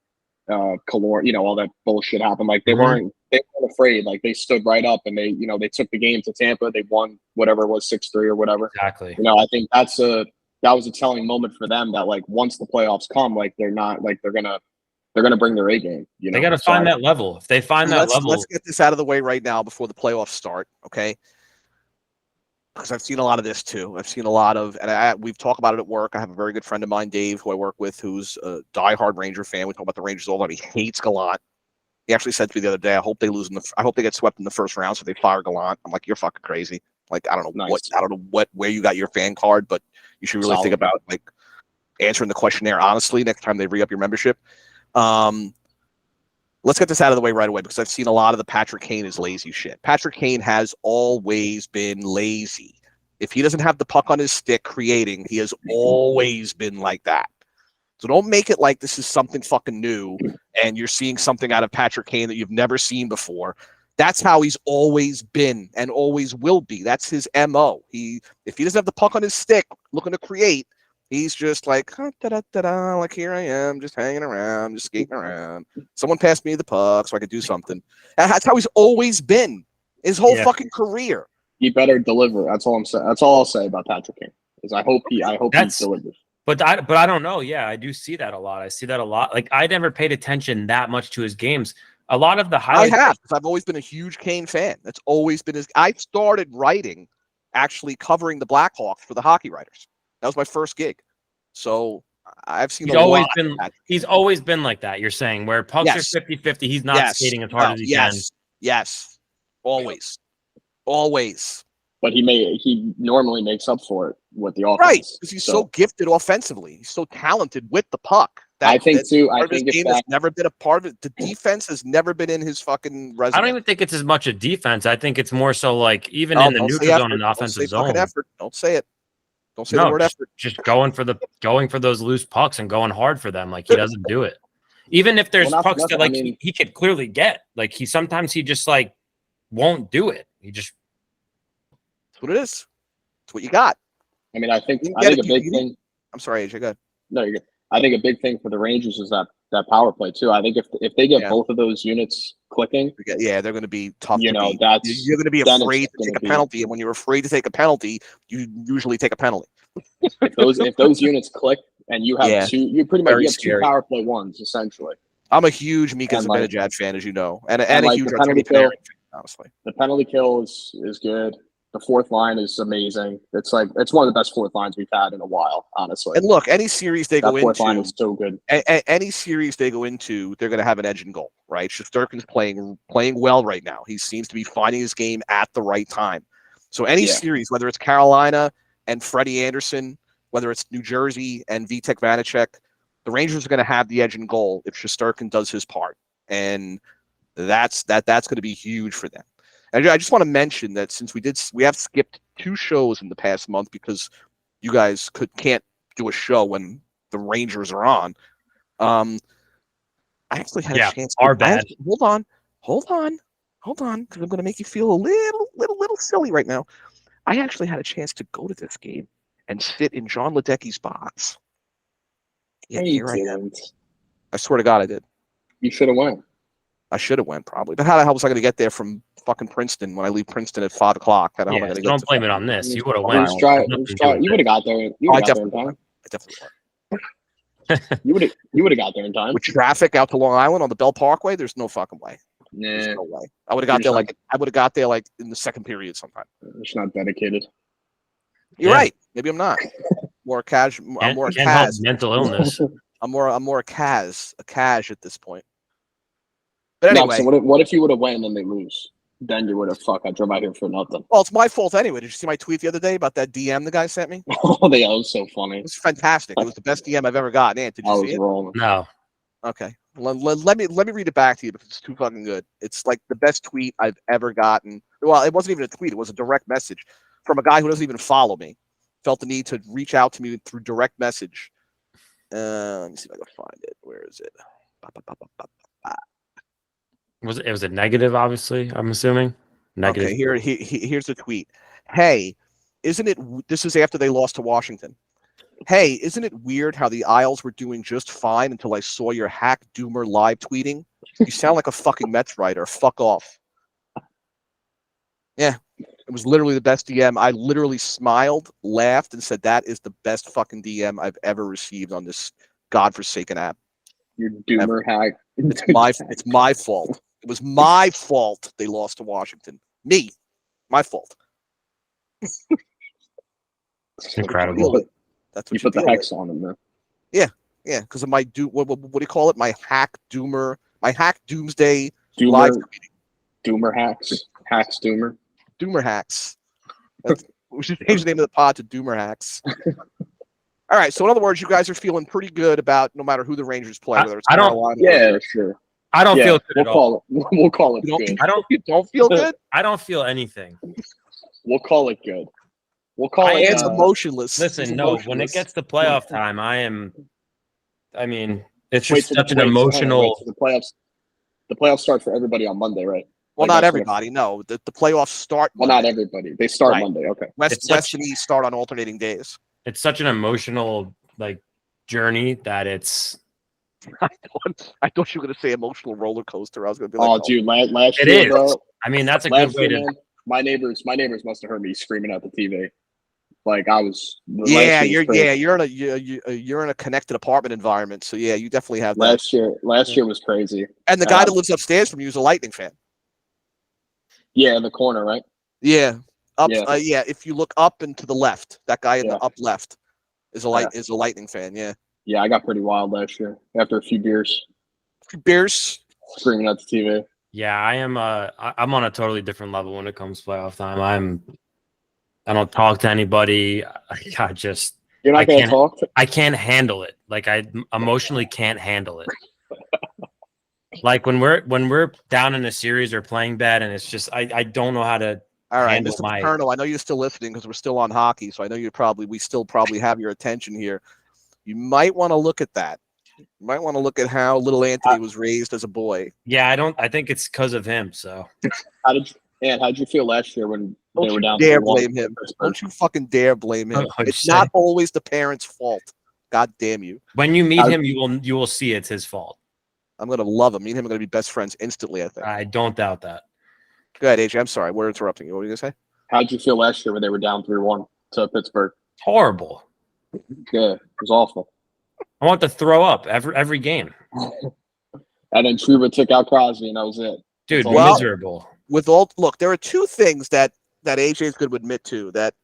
all that bullshit happened, like they weren't afraid, like they stood right up and they took the game to Tampa, they won whatever it was 6-3 or whatever. Exactly. I think that was a telling moment for them that like once the playoffs come, like they're not like they're gonna bring their A game. They got to find that level. If they find that level, let's get this out of the way right now before the playoffs start, okay? Because I've seen a lot of this too. I've seen a lot of, and we've talked about it at work. I have a very good friend of mine, Dave, who I work with, who's a diehard Ranger fan. We talk about the Rangers all the time. He hates Gallant. He actually said to me the other day, I hope they get swept in the first round so they fire Gallant. I'm like, you're fucking crazy. Like, I don't know where you got your fan card, but you should really think about like answering the questionnaire honestly next time they re-up your membership. Let's get this out of the way right away because I've seen a lot of the Patrick Kane is lazy shit. Patrick Kane has always been lazy. If he doesn't have the puck on his stick creating, he has always been like that. So don't make it like this is something fucking new and you're seeing something out of Patrick Kane that you've never seen before. That's how he's always been and always will be. That's his MO. If he doesn't have the puck on his stick looking to create, he's just like, like here I am, just hanging around, just skating around. Someone passed me the puck so I could do something. That's how he's always been his whole fucking career. He better deliver. That's all I'm saying. That's all I'll say about Patrick King. Is I hope he delivers. But I don't know. Yeah, I do see that a lot. I see that a lot. Like I never paid attention that much to his games. A lot of the highlights. I have, because I've always been a huge Kane fan. That's always been his. I started writing, actually covering the Blackhawks for the Hockey Writers. That was my first gig. So I've seen he's always been like that. You're saying where pucks are 50-50, he's not skating as hard as he can. Yes. Always. But he normally makes up for it with the offense. Right, because he's so gifted offensively. He's so talented with the puck. I think his game has never been a part of it. The defense has never been in his fucking resume. I don't even think it's as much a defense. I think it's more so like even in the neutral zone and the offensive zone. Effort. Don't say it. Don't say the word effort. Just going for those loose pucks and going hard for them. Like he doesn't do it. Even if there's pucks that he could clearly get. Like he just like won't do it. He just. That's what it is. That's what you got. I mean, I think a big thing. I'm sorry, AJ. Go ahead. No, you're good. I think a big thing for the Rangers is that power play too. I think if they get both of those units clicking, they're going to be tough. You're going to be afraid to take a penalty, and when you're afraid to take a penalty, you usually take a penalty. if those units click, and you have you pretty much have two power play ones essentially. I'm a huge Mika Zibanejad fan, as you know, and a huge Artemi Panarin fan, honestly. The penalty kill is good. The fourth line is amazing. It's one of the best fourth lines we've had in a while, honestly. And look, any series they go into, fourth line is so good. Any series they go into, they're going to have an edge in goal, right? Shesterkin's playing well right now. He seems to be finding his game at the right time. So any series, whether it's Carolina and Freddie Anderson, whether it's New Jersey and Vitek Vanacek, the Rangers are going to have the edge in goal if Shesterkin does his part, and that's going to be huge for them. And I just want to mention that since we have skipped 2 shows in the past month because you guys can't do a show when the Rangers are on. I actually had a chance. Our bad. Hold on, because I'm going to make you feel a little silly right now. I actually had a chance to go to this game and sit in John Ledecky's box. Yeah, here I am. I swear to God, I did. You should have went. I should have went probably, but how the hell was I going to get there from fucking Princeton when I leave Princeton at 5 o'clock? How the hell am I going to get? Don't blame it on this. You would have went. You would have got there. I definitely would. You would have got there in time. With traffic out to Long Island on the Bell Parkway, there's no fucking way. There's no way. I would have got there like in the second period sometime. It's not dedicated. You're right. Maybe I'm not. More casual. I'm more a Kaz. Mental illness. I'm more a Kaz at this point. But anyway, so what if you would have went and then they lose? Then you would have I drove out here for nothing. Well, it's my fault anyway. Did you see my tweet the other day about that DM the guy sent me? Oh, that was so funny. It was fantastic. It was the best DM I've ever gotten. Ant, did you see it? Rolling. No. Okay. Let me read it back to you because it's too fucking good. It's like the best tweet I've ever gotten. Well, it wasn't even a tweet. It was a direct message from a guy who doesn't even follow me. Felt the need to reach out to me through direct message. Let me see if I can find it. Where is it? It was a negative, obviously, I'm assuming. Negative. Okay, here's the tweet. Hey, isn't it – this is after they lost to Washington. Hey, isn't it weird how the Isles were doing just fine until I saw your hack doomer live tweeting? You sound like a fucking Mets writer. Fuck off. Yeah, it was literally the best DM. I literally smiled, laughed, and said that is the best fucking DM I've ever received on this godforsaken app. Your doomer hack. It's my fault. It was my fault they lost to Washington. Me. My fault. Incredible. That's what you put the hex on them, man. Yeah, because of my what do you call it? My hack doomer, my hack doomsday live tweeting. Doomer hacks doomer hacks. We should change the name of the pod to Doomer Hacks. All right. So in other words, you guys are feeling pretty good about no matter who the Rangers play, whether it's I don't- Carolina. Yeah, sure. I don't Yeah, feel good at all. We'll call it You don't, good. you don't feel good? I don't feel anything. We'll call it good. We'll call I it. It's emotionless. Listen, He's no. When it emotionless. gets to playoff time, I mean, it's Wait, just so such an wait, so hang on, emotional. wait, so the playoffs start for everybody on Monday, right? Well, Like, not that's what everybody. No, the playoffs start. Well, Monday. not everybody. They start Right. Monday. Okay. West and East start on alternating days. It's such an emotional journey that it's. I thought you were going to say emotional roller coaster. I was going to be Oh, like, dude, last It year, is. bro. I mean, that's a Last good way year, to. man, my neighbors must have heard me screaming at the TV. Like I was. Yeah, last year was crazy. you're in a connected apartment environment, so yeah, you definitely have that. Last year was crazy. And the guy that lives upstairs from you is a Lightning fan. Yeah, in the corner, right? Yeah, up. Yeah. Yeah, if you look up and to the left, that guy in Yeah. the up left is a Lightning fan. Yeah. Yeah, I got pretty wild last year after a few beers, Beers. screaming at the TV. Yeah, I am. I'm on a totally different level when it comes to playoff time. I don't talk to anybody. I just. You're not going to talk. I can't handle it. Like I emotionally can't handle it. Like when we're down in a series or playing bad, and it's just I don't know how to. All right, Mr. Paterno, I know you're still listening because we're still on hockey, so I know we still probably have your attention here. You might want to look at that. You might want to look at how little Anthony was raised as a boy. Yeah, I think it's because of him. So. How'd you feel last year when they were down? Don't you dare blame him. Don't you fucking dare blame him. It's not always the parents' fault. God damn you. When you meet him, you will see it's his fault. I'm gonna love him. Me and him are gonna be best friends instantly, I think. I don't doubt that. Go ahead, AJ. I'm sorry. We're interrupting you. What were you gonna say? How'd you feel last year when they were down 3-1 to Pittsburgh? Horrible. Yeah, it was awful. I want to throw up every game. And then Truba took out Crosby, and that was it. Dude, miserable. Look, there are two things that AJ is going to admit to, that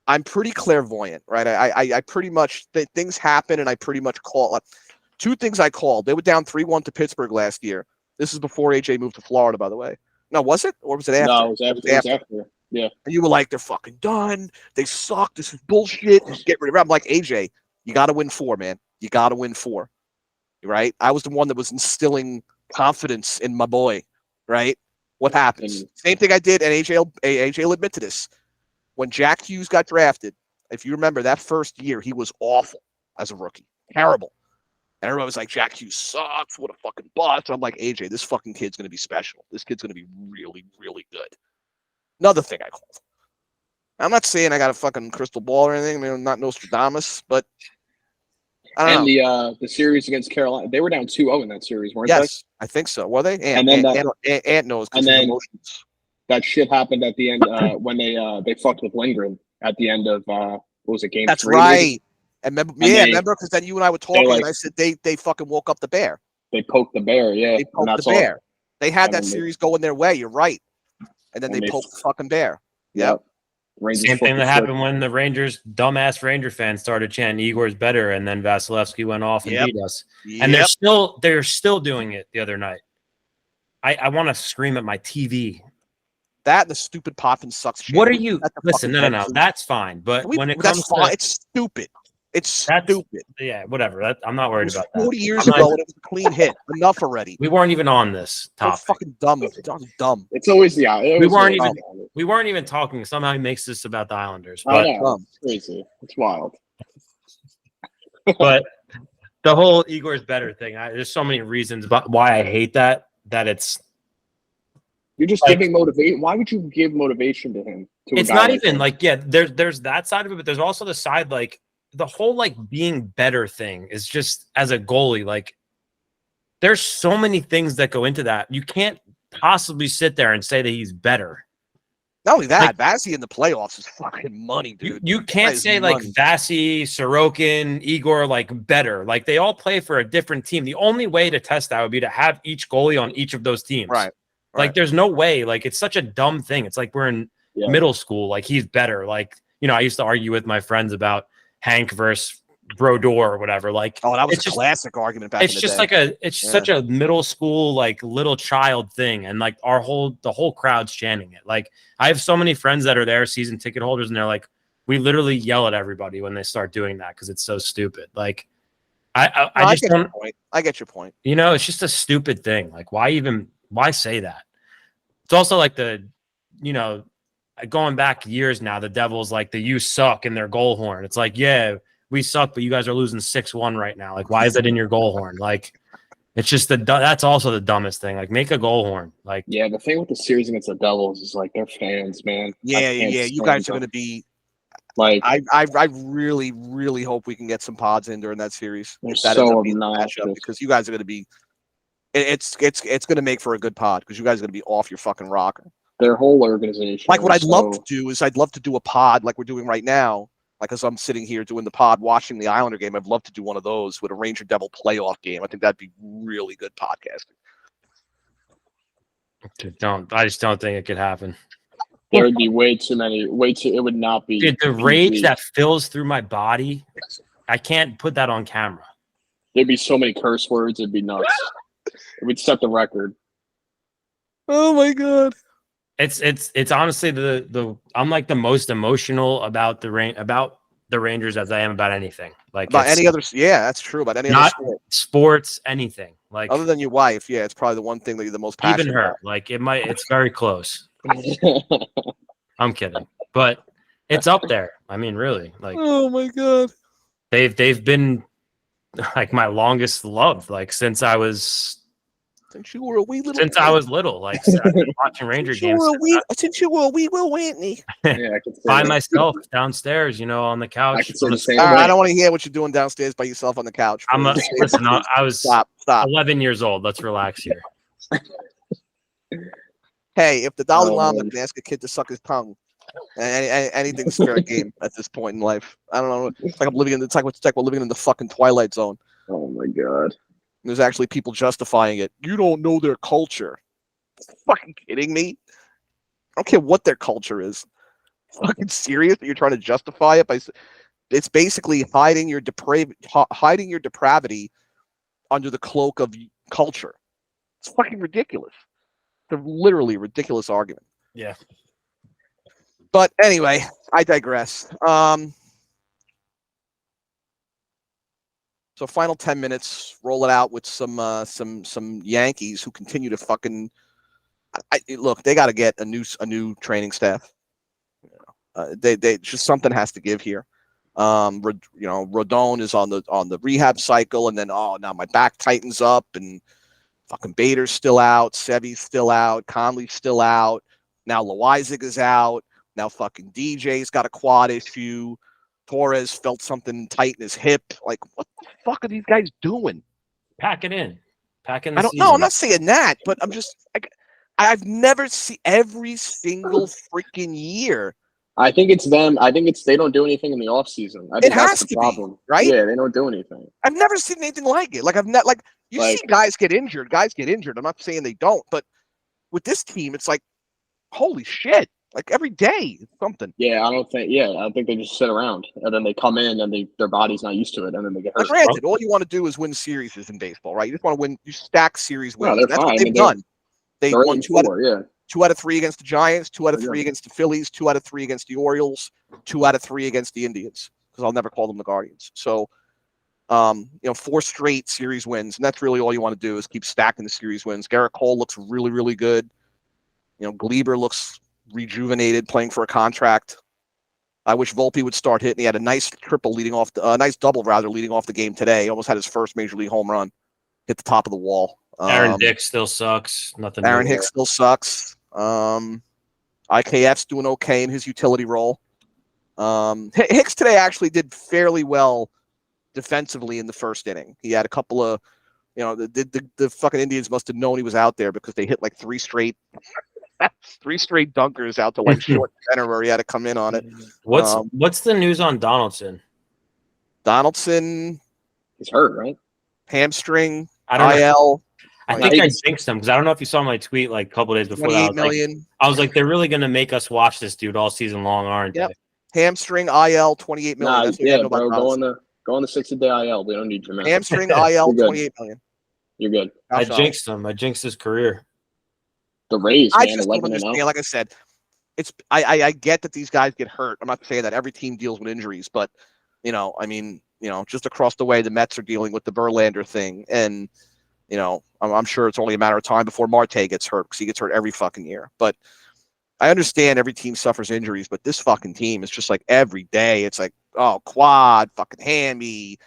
I'm pretty clairvoyant, right? I pretty much things happen, and I pretty much call. Two things I called. They were down 3-1 to Pittsburgh last year. This is before AJ moved to Florida, by the way. No, was it? Or was it after? No, it was after. Yeah. And you were like, they're fucking done. They suck. This is bullshit. Get rid of it. I'm like, AJ, you got to win 4, man. You got to win 4. Right? I was the one that was instilling confidence in my boy. Right? What happens? Same thing I did, and AJ will admit to this. When Jack Hughes got drafted, if you remember that first year, he was awful as a rookie. Terrible. And everybody was like, Jack Hughes sucks. What a fucking bust. I'm like, AJ, this fucking kid's going to be special. This kid's going to be really, really good. Another thing I called. I'm not saying I got a fucking crystal ball or anything. I mean, I'm not Nostradamus, but I don't know. The series against Carolina, they were down 2-0 in that series, weren't they? Yes, I think so. Were they? And then Ant knows. And then that shit happened at the end when they fucked with Lindgren at the end of what was it, game 3? That's right. And remember, because then you and I were talking, and I said they fucking woke up the bear. They poked the bear, yeah. They poked the bear. They had that series going their way. You're right. And then they poked the fucking bear. Yep. Same thing that happened when the Rangers, dumbass Ranger fans, started chanting Igor's better, and then Vasilevsky went off and beat us. And they're still doing it the other night. I want to scream at my TV. That and the stupid Poppin sucks shit. What are you? Listen, no. That's fine. But when it comes to it's stupid. It's stupid. Yeah, whatever. I'm not worried about that. 40 years ago, and it was a clean hit. Enough already. We weren't even on this topic. Fucking dumb. Dumb. It's always we weren't even talking. Somehow he makes this about the Islanders. But, I know. It's crazy. It's wild. But the whole Igor's better thing. There's so many reasons why I hate that it's. You're just giving motivation. Why would you give motivation to him? It's not even there's that side of it, but there's also the side the whole being better thing is just as a goalie, there's so many things that go into that. You can't possibly sit there and say that he's better. Not only that, Vasi in the playoffs is fucking money, dude. You can't say Vasi, Sorokin, Igor better. They all play for a different team. The only way to test that would be to have each goalie on each of those teams. Right. There's no way. It's such a dumb thing. It's we're in middle school. He's better. I used to argue with my friends about Hank versus Brodeur or whatever. That was a classic argument back in the day. It's just such a middle school, little child thing. And the whole crowd's chanting it. I have so many friends that are there, season ticket holders, and they're like, we literally yell at everybody when they start doing that because it's so stupid. Like, I just don't. I get your point. You know, it's just a stupid thing. Like, why say that? It's also like going back years now, the Devils, like the "you suck" in their goal horn. It's like, yeah, we suck, but you guys are losing 6-1 right now. Like, why is it in your goal horn? Like, it's just that's also the dumbest thing. Like, make a goal horn. Like, yeah, the thing with the series against the Devils is like they're fans, man. Yeah. You guys are going to be like. I really, really hope we can get some pods in during that series. They're If that so ends up being the obnoxious. matchup, because you guys are going to be. It's going to make for a good pod because you guys are going to be off your fucking rocker. Their whole organization. Like, what I'd love to do is I'd love to do a pod like we're doing right now. Like, as I'm sitting here doing the pod, watching the Islander game, I'd love to do one of those with a Ranger Devil playoff game. I think that'd be really good podcasting. I just don't think it could happen. There would be way too many. It would not be. Dude, the rage that fills through my body, I can't put that on camera. There'd be so many curse words. It'd be nuts. It would set the record. Oh my god. It's honestly I'm like the most emotional about the Rangers as I am about anything. Like, about any other, yeah, that's true. About any other sport. Sports, anything. Like, other than your wife, yeah, it's probably the one thing that you're the most passionate even her. about. Like, it's very close. I'm kidding, but it's up there. I mean, really, like, oh my god, they've been like my longest love, like since I was you were a wee little. Since I was little, like I've been watching Ranger games. Since you were a wee Will Whitney. Yeah, I could say by that. myself downstairs, on the couch. I could say the same I don't want to hear what you're doing downstairs by yourself on the couch. Listen, I was stop. 11 years old. Let's relax here. Hey, if the Dalai Lama can ask a kid to suck his tongue, anything's fair game at this point in life. I don't know. It's like we're living in the fucking Twilight Zone. Oh my god. There's actually people justifying it. You don't know their culture. Fucking kidding me? I don't care what their culture is. Fucking serious that you're trying to justify it by? It's basically hiding your depravity under the cloak of culture. It's fucking ridiculous. It's a literally ridiculous argument. Yeah. But anyway, I digress. So final 10 minutes, roll it out with some Yankees who continue to fucking look. They got to get a new training staff. They just something has to give here. Rodon is on the rehab cycle, and then now my back tightens up, and fucking Bader's still out, Sevy's still out, Conley's still out. Now Loizig is out. Now fucking DJ's got a quad issue. Torres felt something tight in his hip. Like, what the fuck are these guys doing? Pack it in. I don't know. I'm not saying that, but I'm just I've never seen every single freaking year. I think it's them. I think they don't do anything in the off season. I think that's the problem, right? Yeah, they don't do anything. I've never seen anything like it. Like you see guys get injured. I'm not saying they don't, but with this team, it's like, holy shit. Like every day, something. Yeah, I think they just sit around and then they come in and their body's not used to it and then they get hurt. Granted, all you want to do is win series in baseball, right? You just want to win. You stack series wins. No, That's fine. what they've done. They won 2 out of 3 against the Giants, 2 out of 3 against the Phillies, 2 out of 3 against the Orioles, 2 out of 3 against the Indians, because I'll never call them the Guardians. So, 4 straight series wins, and that's really all you want to do is keep stacking the series wins. Garrett Cole looks really, really good. Gleber looks rejuvenated, playing for a contract. I wish Volpe would start hitting. He had a nice double leading off the game today. He almost had his first major league home run. Hit the top of the wall. Aaron Hicks still sucks. Nothing. Aaron Hicks still sucks. IKF's doing okay in his utility role. Hicks today actually did fairly well defensively in the first inning. He had a couple of, the fucking Indians must have known he was out there because they hit like 3 straight dunkers out to like short center where he had to come in on it. What's the news on Donaldson? Donaldson, he's hurt, right? Hamstring, I don't IL. Know. I think I jinxed him because I don't know if you saw my tweet like a couple days before that. I was like, they're really going to make us watch this dude all season long, aren't they? Hamstring, IL, $28 million. Bro, go on the 60-day IL. We don't need your man. Hamstring, IL, $28 million. You're good. I jinxed him. I jinxed his career. The Rays, I man, just don't understand. Like I said, I get that these guys get hurt. I'm not saying that every team deals with injuries, but I mean, just across the way, the Mets are dealing with the Verlander thing, and I'm sure it's only a matter of time before Marte gets hurt because he gets hurt every fucking year. But I understand every team suffers injuries, but this fucking team is just like every day. It's like, oh, quad, fucking hammy,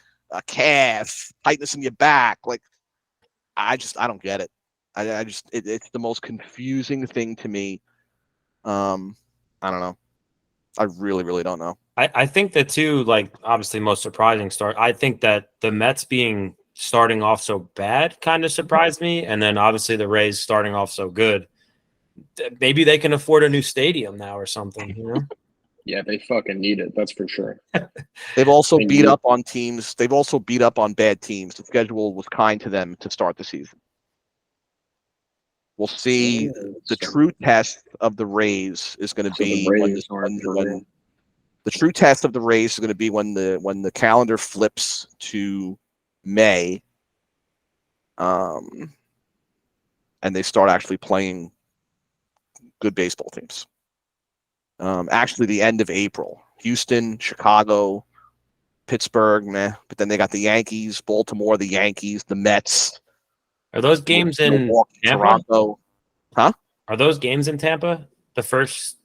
calf, tightness in your back. Like, I don't get it. It's the most confusing thing to me. I don't know. I really, really don't know. I think the two, like, obviously most surprising start. I think that the Mets starting off so bad kind of surprised me, and then obviously the Rays starting off so good. Maybe they can afford a new stadium now or something. Yeah, they fucking need it. That's for sure. They've also beat up on teams. They've also beat up on bad teams. The schedule was kind to them to start the season. We'll see. The true test of the Rays is going to be the true test of the Rays is going to be when the calendar flips to May, and they start actually playing good baseball teams. Actually, the end of April, Houston, Chicago, Pittsburgh, meh. But then they got the Yankees, Baltimore, the Yankees, the Mets. Are those games in Tampa? Toronto? Huh? Are those games in Tampa? The first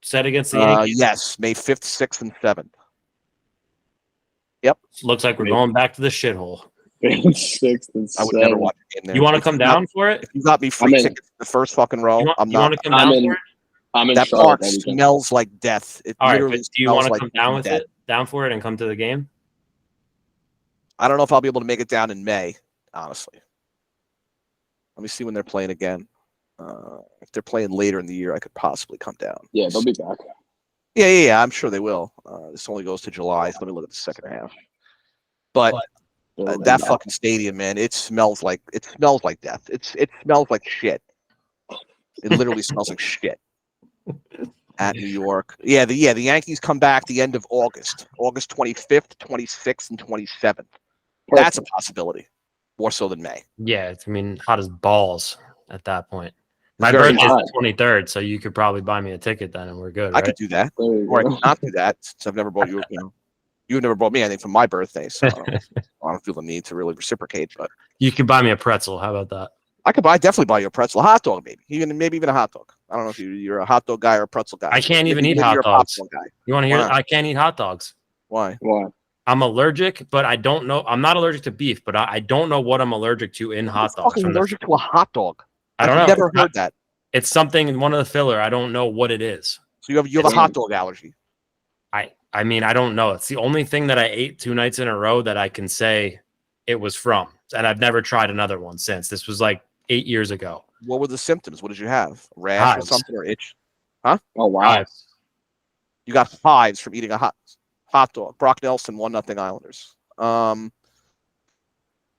set against the Yankees? Yes, May 5th, 6th, and 7th. Yep. Looks like we're going back to the shithole. 6th and 7th. I would never watch a game there. You want to come down for it? If you got me free tickets in the first fucking row, you want to come down for it? That park smells like death. It literally do you want to come down for it and come to the game? I don't know if I'll be able to make it down in May, honestly. Let me see when they're playing again. If they're playing later in the year, I could possibly come down. Yeah, they'll be back. Yeah, I'm sure they will. This only goes to July, so let me look at the second half. But that fucking stadium, man, it smells like death. It smells like shit. It literally smells like shit. At New York. Yeah, the Yankees come back the end of August 25th, 26th, and 27th. That's a possibility, more so than May. Yeah, hot as balls at that point. My birthday is the 23rd, so you could probably buy me a ticket then, and we're good. I could do that, or I could not do that since I've never bought you. You've never bought me anything for my birthday, so I don't feel the need to really reciprocate. But you could buy me a pretzel. How about that? I could definitely buy you a pretzel, a hot dog, maybe even a hot dog. I don't know if you're a hot dog guy or a pretzel guy. I can't even eat hot dogs. You want to hear? I can't eat hot dogs. Why? I'm allergic, but I don't know. I'm not allergic to beef, but I don't know what I'm allergic to in hot dogs. Fucking allergic to a hot dog? I've never heard that. It's something in one of the filler. I don't know what it is. So you have a hot dog allergy? I mean, I don't know. It's the only thing that I ate 2 nights in a row that I can say it was from, and I've never tried another one since. This was like 8 years ago. What were the symptoms? What did you have? A rash or something, or itch? Huh? Oh wow! Hives. You got hives from eating a hot dog. Brock Nelson, 1-0 Islanders.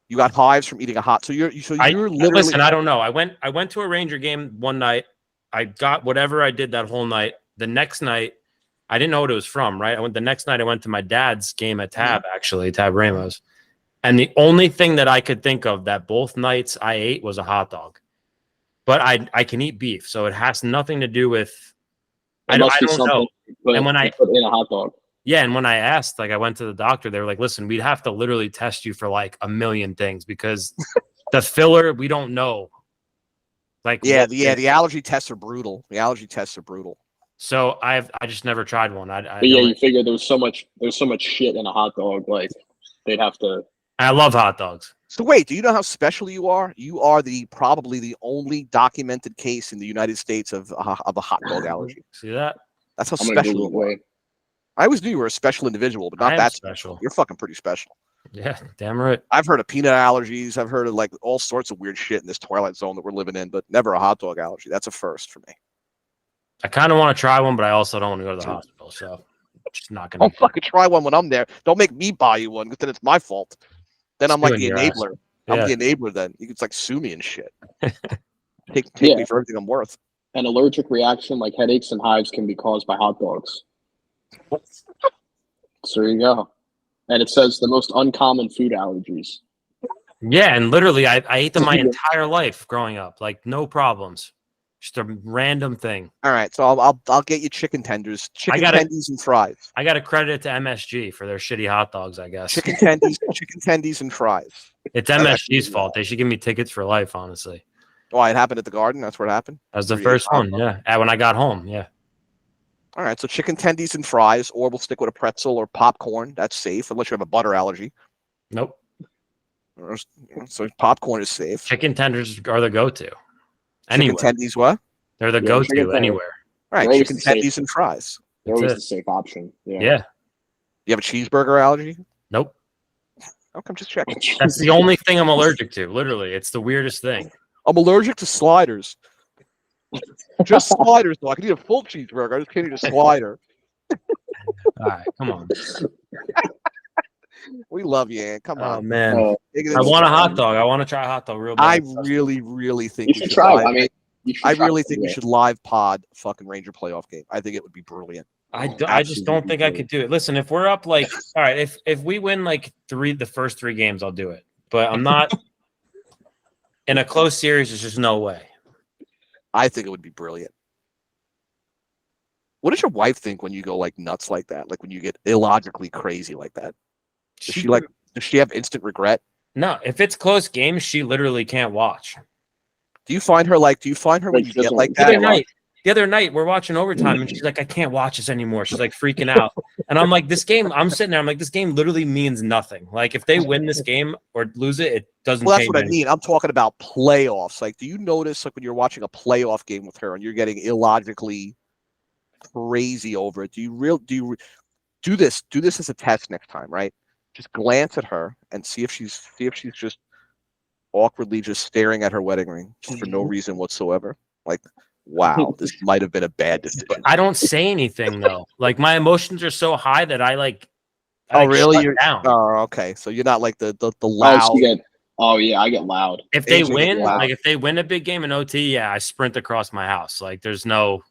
You got hives from eating a hot. So you're literally. Listen, I don't know. I went to a Ranger game one night. I got whatever I did that whole night. The next night, I didn't know what it was from. Right. The next night I went to my dad's game at Tab, actually, Tab Ramos. And the only thing that I could think of that both nights I ate was a hot dog. But I can eat beef, so it has nothing to do with. I don't know. And when I put in a hot dog. Yeah, and when I asked, I went to the doctor, they were like, listen, we'd have to literally test you for like a million things because the filler, we don't know. The allergy tests are brutal. So I just never tried one. You figure there's so much shit in a hot dog, like they'd have to. I love hot dogs. So wait, do you know how special you are? You are probably the only documented case in the United States of a hot dog allergy. See that? That's how special you are. I always knew you were a special individual, but not that special. You're fucking pretty special. Yeah, damn right. I've heard of peanut allergies. I've heard of all sorts of weird shit in this twilight zone that we're living in, but never a hot dog allergy. That's a first for me. I kind of want to try one, but I also don't want to go to the hospital, so I'm just not going to. Don't fucking try one when I'm there. Don't make me buy you one, because then it's my fault. Then I'm like the enabler. I'm the enabler then. You can sue me and shit. Take me for everything I'm worth. An allergic reaction like headaches and hives can be caused by hot dogs. So there you go. And it says the most uncommon food allergies. Yeah, and literally I ate them my entire life growing up. No problems. Just a random thing. All right, so I'll get you chicken tenders, tendies and fries. I got to credit it to MSG for their shitty hot dogs, I guess. Chicken tendies and fries. It's MSG's fault. They should give me tickets for life, honestly. Oh, it happened at the Garden. That's where it happened. That was the first one, yeah. When I got home, yeah. All right, so chicken tendies and fries, or we'll stick with a pretzel or popcorn. That's safe, unless you have a butter allergy. Nope. So popcorn is safe. Chicken tenders are the go-to. Anywhere. Chicken tendies, what? They're the go-to anywhere. All right, chicken tendies and fries. They're always the safe option. Yeah. You have a cheeseburger allergy? Nope. Okay, I'm just checking. That's the only thing I'm allergic to. Literally, it's the weirdest thing. I'm allergic to sliders. Just sliders, though. I can eat a full cheeseburger. I just can't eat a slider. All right, come on. We love you, Ann. Come on. Oh, man. I want a hot dog. I want to try a hot dog real bad. I really think you should try. I really think we should live pod fucking Ranger playoff game. I think it would be brilliant. I just don't think I could do it. Listen, if we're up all right, if we win the first 3 games, I'll do it. But I'm not in a close series. There's just no way. I think it would be brilliant. What does your wife think when you go nuts like that? Like when you get illogically crazy like that? Does she have instant regret? No, if it's close games, she literally can't watch. Do you find her when you get like that? The other night, we're watching overtime, and she's like, I can't watch this anymore. She's freaking out. And I'm like, this game, I'm sitting there, I'm like, this game literally means nothing. If they win this game or lose it, it doesn't Well, that's change what I mean. I'm talking about playoffs. Do you notice when you're watching a playoff game with her and you're getting illogically crazy over it? Do you do this as a test next time, right? Just glance at her and see if she's just awkwardly just staring at her wedding ring just for no reason whatsoever. Wow, this might have been a bad decision. But I don't say anything though. My emotions are so high that I really? Shut down. Oh, okay. So you're not the loud. I get loud. If they win, if they win a big game in OT, I sprint across my house. There's no.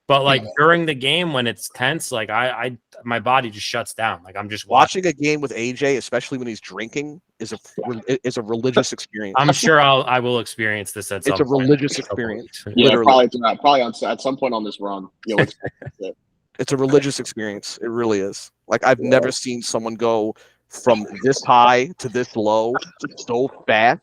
But during the game when it's tense, my body just shuts down. I'm just watching a game with AJ, especially when he's drinking, is a religious experience. I'm sure I will experience this at some point. It's a religious experience. Yeah, probably at some point on this run. It's a religious experience. It really is. I've never seen someone go from this high to this low so fast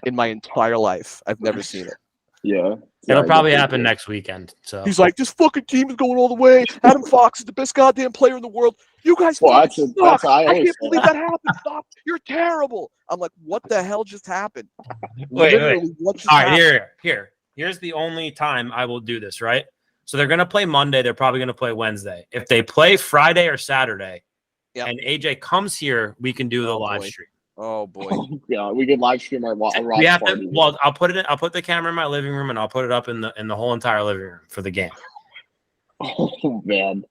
in my entire life. I've never seen it. Yeah. It'll probably happen next weekend. So he's like, this fucking team is going all the way. Adam Fox is the best goddamn player in the world. You guys I can't believe that happened. Stop. You're terrible. I'm like, what the hell just happened? Wait. All right, here's the only time I will do this, right? So they're going to play Monday. They're probably going to play Wednesday. If they play Friday or Saturday and AJ comes here, we can do the live stream. Oh boy! Yeah, we could live stream our watch party. Well, I'll put the camera in my living room and I'll put it up in the whole entire living room for the game. Oh man!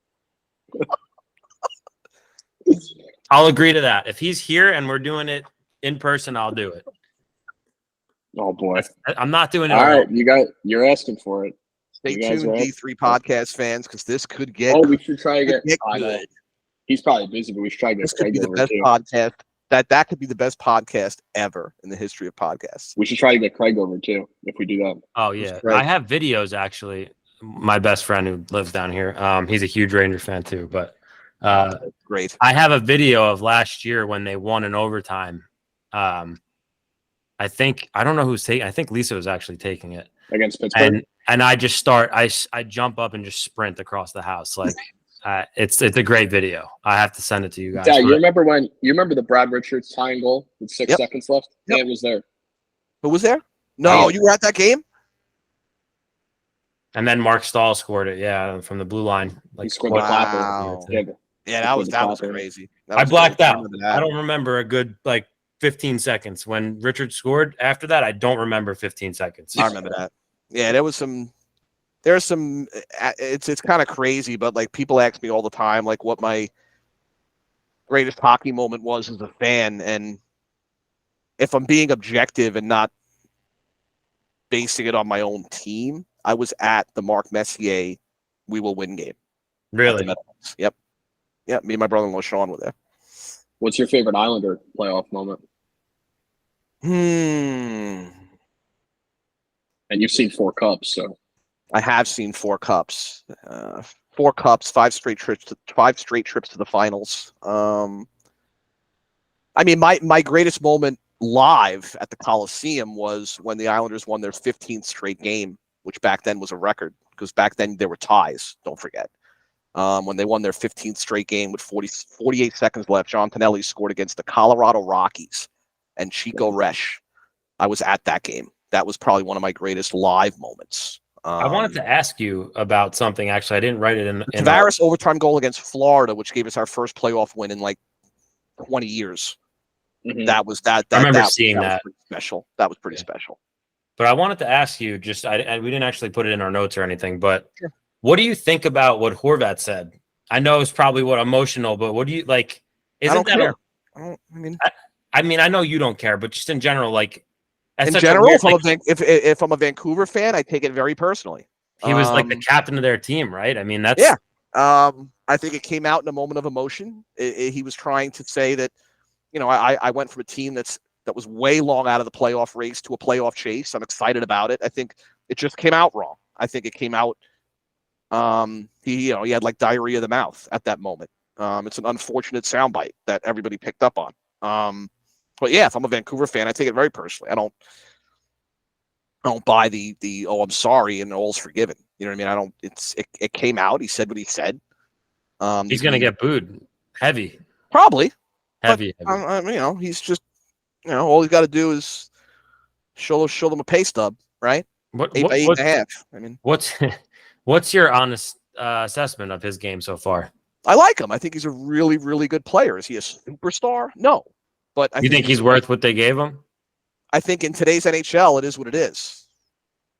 I'll agree to that. If he's here and we're doing it in person, I'll do it. Oh boy! I'm not doing it. All right, you're asking for it. Stay tuned, D3 podcast fans, because this could get. Oh, we should try to get good. He's probably busy, but we should try to get. This could be the best podcast. That could be the best podcast ever in the history of podcasts. We should try to get Craig over too if we do that. Oh yeah, I have videos actually. My best friend who lives down here, he's a huge Ranger fan too. But great. I have a video of last year when they won in overtime. I don't know who's taking. I think Lisa was actually taking it against Pittsburgh. And I just I jump up and just sprint across the house it's a great video. I have to send it to you guys. Yeah, you remember the Brad Richards tying goal with 6 seconds left? Yep. Yeah, it was there. Who was there? No, you were at that game? And then Mark Stahl scored it, from the blue line. He scored the clapper. Yeah, that was crazy. I blacked out. I don't remember a good 15 seconds. When Richards scored after that, I don't remember 15 seconds. I remember that. Yeah, there's some it's kind of crazy, but people ask me all the time what my greatest hockey moment was as a fan, and if I'm being objective and not basing it on my own team, I was at the Mark Messier "We Will Win" game. Really? Yep. Yeah, me and my brother-in-law Sean were there. What's your favorite Islander playoff moment? And you've seen 4 cups, so I have seen 4 cups. 4 cups, 5 straight trips to the finals. I mean, my greatest moment live at the Coliseum was when the Islanders won their 15th straight game, which back then was a record because back then there were ties. Don't forget. When they won their 15th straight game with 48 seconds left, John Pinelli scored against the Colorado Rockies and Chico Resch. I was at that game. That was probably one of my greatest live moments. I wanted to ask you about something. Actually, I didn't write it in. Tavares overtime goal against Florida, which gave us our first playoff win in like 20 years. Mhm. That was that. I remember that, seeing that. that. Was pretty special. That was pretty special. But I wanted to ask you, just we didn't actually put it in our notes or anything, but Sure. What do you think about what Horvat said? I know it's probably emotional, but what do you like? I don't care. I mean, I know you don't care, but just in general, like in general, if I'm a Vancouver fan, I take it very personally. He was like the captain of their team, right? I mean, that's I think it came out in a moment of emotion. He was trying to say that, I went from a team that was way long out of the playoff race to a playoff chase. I'm excited about it. I think it just came out wrong. I think it came out. He had like diarrhea of the mouth at that moment. It's an unfortunate soundbite that everybody picked up on. But yeah, if I'm a Vancouver fan, I take it very personally. I don't buy the I'm sorry and all's forgiven. You know what I mean? It came out. He said what he said. He's gonna get booed heavy. Probably. Heavy. He's just all he's got to do is show them a pay stub, right? 8 by 8.5. I mean, what's your honest assessment of his game so far? I like him. I think he's a really, really good player. Is he a superstar? No. But you think he's worth what they gave him? I think in today's NHL, it is what it is.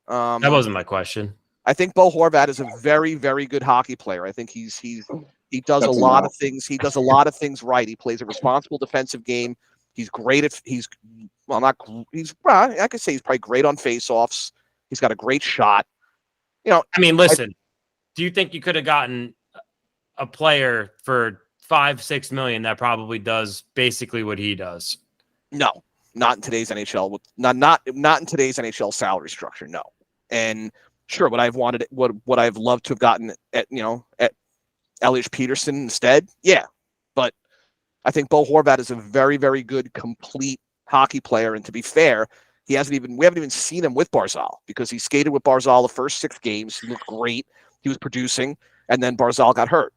That wasn't my question. I think Bo Horvat is a very, very good hockey player. I think he does a lot of things. He does a lot of things right. He plays a responsible defensive game. He's great at I could say he's probably great on faceoffs. He's got a great shot. I mean, listen, do you think you could have gotten a player for $5-6 million that probably does basically what he does? No, not in today's NHL. Not in today's NHL salary structure. No. And sure, what I've loved to have gotten at Elias Peterson instead. Yeah, but I think Bo Horvat is a very, very good, complete hockey player. And to be fair, we haven't even seen him with Barzal because he skated with Barzal the first 6 games. He looked great. He was producing, and then Barzal got hurt.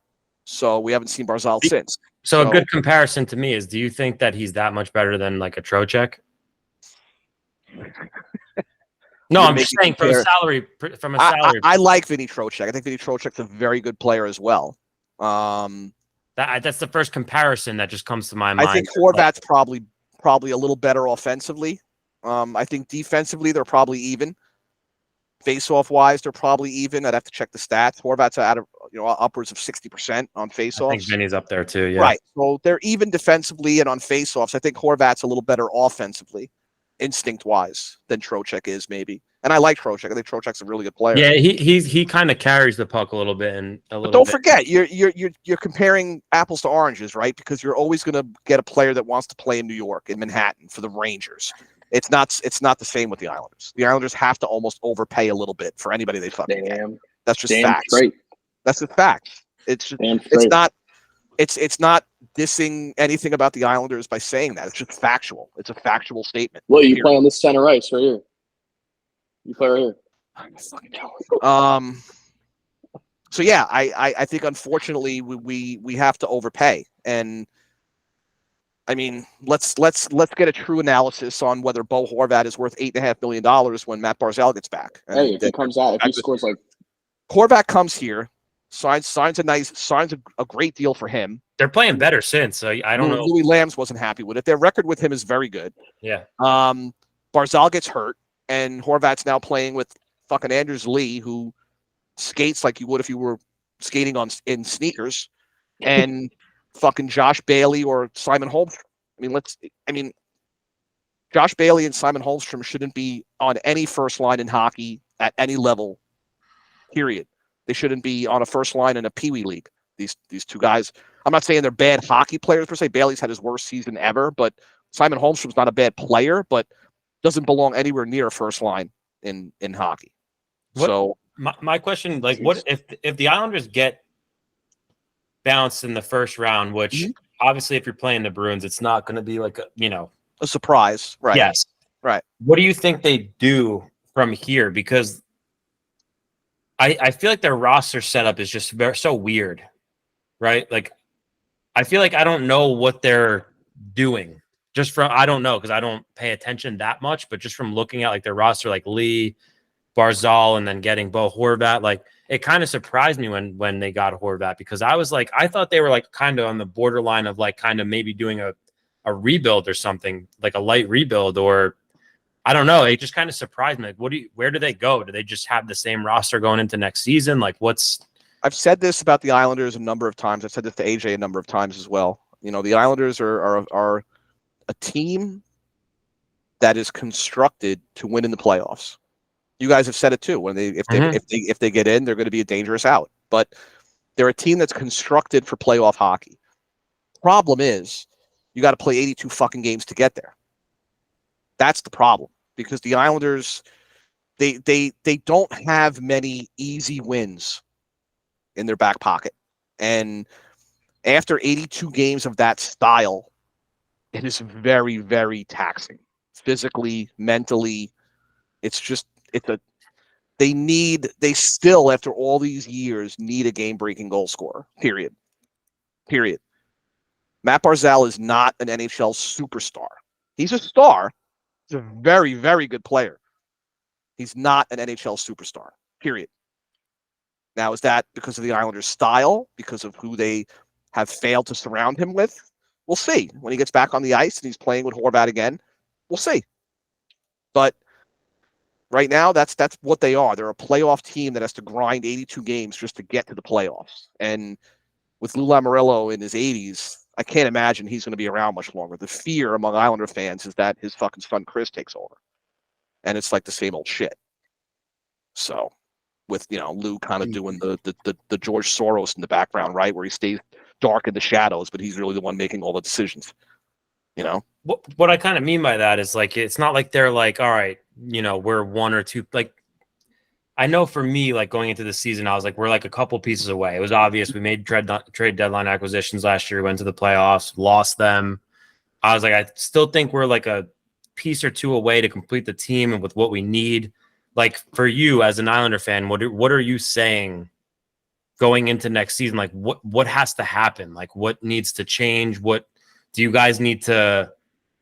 So we haven't seen Barzal since. So a good comparison to me is, do you think that he's that much better than like a Trocheck? No, I'm just saying from a salary. I like Vinny Trocheck. I think Vinny Trocheck's a very good player as well. That's the first comparison that just comes to my mind. I think Horvat's probably a little better offensively. I think defensively they're probably even. Face-off wise, they're probably even. I'd have to check the stats. Horvat's out of upwards of 60% on face-offs. I think Vinny's up there too. Yeah, right. So they're even defensively and on face-offs. I think Horvat's a little better offensively, instinct-wise, than Trocheck is maybe. And I like Trocheck. I think Trocheck's a really good player. Yeah, he kind of carries the puck a little bit But don't forget, you're comparing apples to oranges, right? Because you're always going to get a player that wants to play in New York, in Manhattan, for the Rangers. It's not the same with the Islanders. The Islanders have to almost overpay a little bit for anybody they fucking get. That's just facts. Straight. That's the fact. It's just it's not dissing anything about the Islanders by saying that. It's just factual. It's a factual statement. Well, you play on this center ice right here. You play right here. So yeah, I think unfortunately we have to overpay. And I mean, let's get a true analysis on whether Bo Horvat is worth $8.5 million when Matt Barzal gets back. Hey, if he comes out, if he scores like Horvat comes here, signs a great deal for him. They're playing better since, so I don't know. Louis Lambs wasn't happy with it. Their record with him is very good. Yeah. Barzal gets hurt, and Horvat's now playing with fucking Anders Lee, who skates like you would if you were skating in sneakers, and fucking Josh Bailey or Simon Holmstrom. Josh Bailey and Simon Holmstrom shouldn't be on any first line in hockey at any level, period. They shouldn't be on a first line in a Pee Wee league. These two guys, I'm not saying they're bad hockey players per se. Bailey's had his worst season ever, but Simon Holmstrom's not a bad player, but doesn't belong anywhere near a first line in hockey. So My question, like, what if the Islanders get bounced in the first round, which obviously if you're playing the Bruins, it's not going to be like a surprise, right? Yes, right. What do you think they do from here? Because I feel like their roster setup is just so weird, right? Like, I feel like I don't know what they're doing. Just from I don't know because I don't pay attention that much, but just from looking at like their roster, like Lee, Barzal, and then getting Bo Horvat, like it kind of surprised me when they got Horvat because I was like, I thought they were like kind of on the borderline of like kind of maybe doing a rebuild or something, like a light rebuild, or I don't know. It just kind of surprised me. Like, where do they go? Do they just have the same roster going into next season? Like, I've said this about the Islanders a number of times. I've said this to AJ a number of times as well. You know, the Islanders are a team that is constructed to win in the playoffs. You guys have said it too. When if they get in, they're going to be a dangerous out. But they're a team that's constructed for playoff hockey. Problem is, you got to play 82 fucking games to get there. That's the problem because the Islanders, they don't have many easy wins in their back pocket, and after 82 games of that style, it is very, very taxing, physically, mentally. They still, after all these years, need a game-breaking goal scorer. Period. Matt Barzal is not an NHL superstar. He's a star. He's a very, very good player. He's not an NHL superstar. Period. Now, is that because of the Islanders' style? Because of who they have failed to surround him with? We'll see. When he gets back on the ice and he's playing with Horvat again, we'll see. But right now, that's what they are. They're a playoff team that has to grind 82 games just to get to the playoffs. And with Lou Lamoriello in his 80s, I can't imagine he's going to be around much longer. The fear among Islander fans is that his fucking son Chris takes over. And it's like the same old shit. So, with Lou kind of doing the George Soros in the background, right, where he stays dark in the shadows, but he's really the one making all the decisions. What I kind of mean by that is like it's not like they're like, all right, we're one or two. Like, I know for me, like going into the season, I was like, we're like a couple pieces away. It was obvious we made trade deadline acquisitions last year, went to the playoffs, lost them. I was like, I still think we're like a piece or two away to complete the team and with what we need. Like for you as an Islander fan, what are you saying going into next season? Like what has to happen? Like what needs to change? What do you guys need to?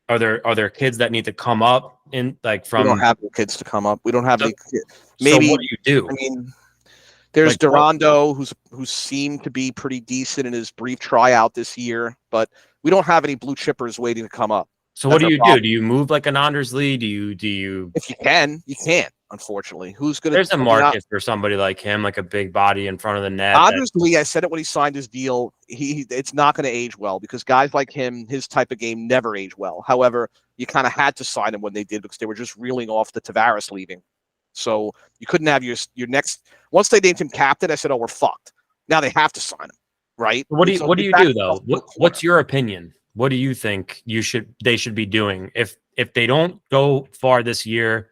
Are there kids that need to come up in like from? We don't have kids to come up. We don't have any. Maybe. So what do you do? I mean, there's like, Durando, who seemed to be pretty decent in his brief tryout this year, but we don't have any blue chippers waiting to come up. So what do you do? Do you move like an Anders Lee? Do you? If you can, you can't. Unfortunately, who's going to? There's a market for somebody like him, like a big body in front of the net. Anders Lee, I said it when he signed his deal. It's not going to age well because guys like him, his type of game, never age well. However, you kind of had to sign him when they did because they were just reeling off the Tavares leaving. So you couldn't have your next. Once they named him captain, I said, "Oh, we're fucked." Now they have to sign him, right? What do you do though? What's your opinion? What do you think they should be doing if they don't go far this year?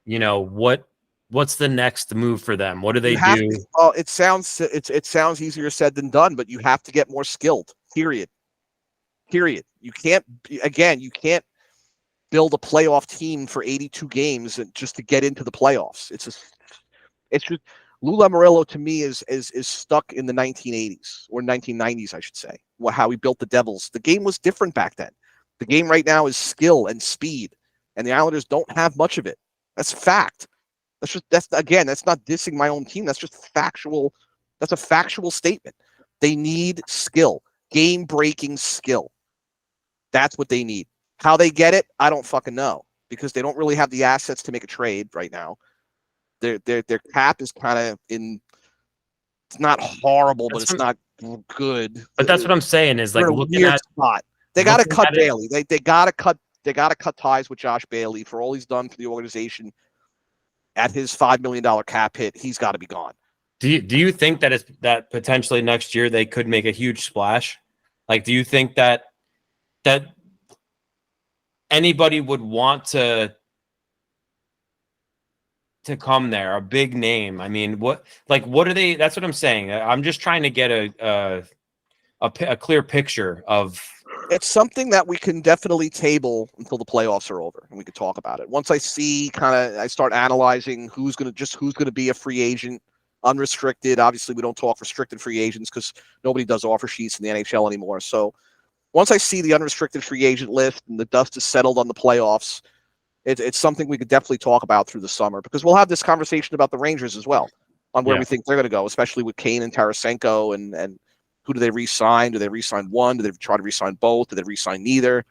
What's the next move for them? What do they do? Well, it sounds easier said than done, but you have to get more skilled. Period. You can't build a playoff team for 82 games just to get into the playoffs. It's just Lou Lamoriello to me is stuck in the 1980s or 1990s, I should say. How he built the Devils. The game was different back then. The game right now is skill and speed, and the Islanders don't have much of it. That's fact. That's not dissing my own team. That's just factual. That's a factual statement. They need skill, game-breaking skill. That's what they need. How they get it, I don't fucking know because they don't really have the assets to make a trade right now. Their cap is kind of in. It's not horrible, but it's not good. But that's what I'm saying is like looking at spot. They got to cut Bailey. They got to cut. They got to cut ties with Josh Bailey for all he's done for the organization. At his $5 million cap hit, he's got to be gone. Do you think that potentially next year they could make a huge splash? Like, do you think that anybody would want to to come there, a big name. I mean, what are they? That's what I'm saying. I'm just trying to get a clear picture of. It's something that we can definitely table until the playoffs are over, and we can talk about it. Once I see I start analyzing who's going to be a free agent, unrestricted. Obviously, we don't talk restricted free agents because nobody does offer sheets in the NHL anymore. So once I see the unrestricted free agent list and the dust is settled on the playoffs, it's something we could definitely talk about through the summer, because we'll have this conversation about the Rangers as well, on where we think they're going to go, especially with Kane and Tarasenko, and who do they re-sign? Do they re-sign one? Do they try to re-sign both? Do they re-sign neither?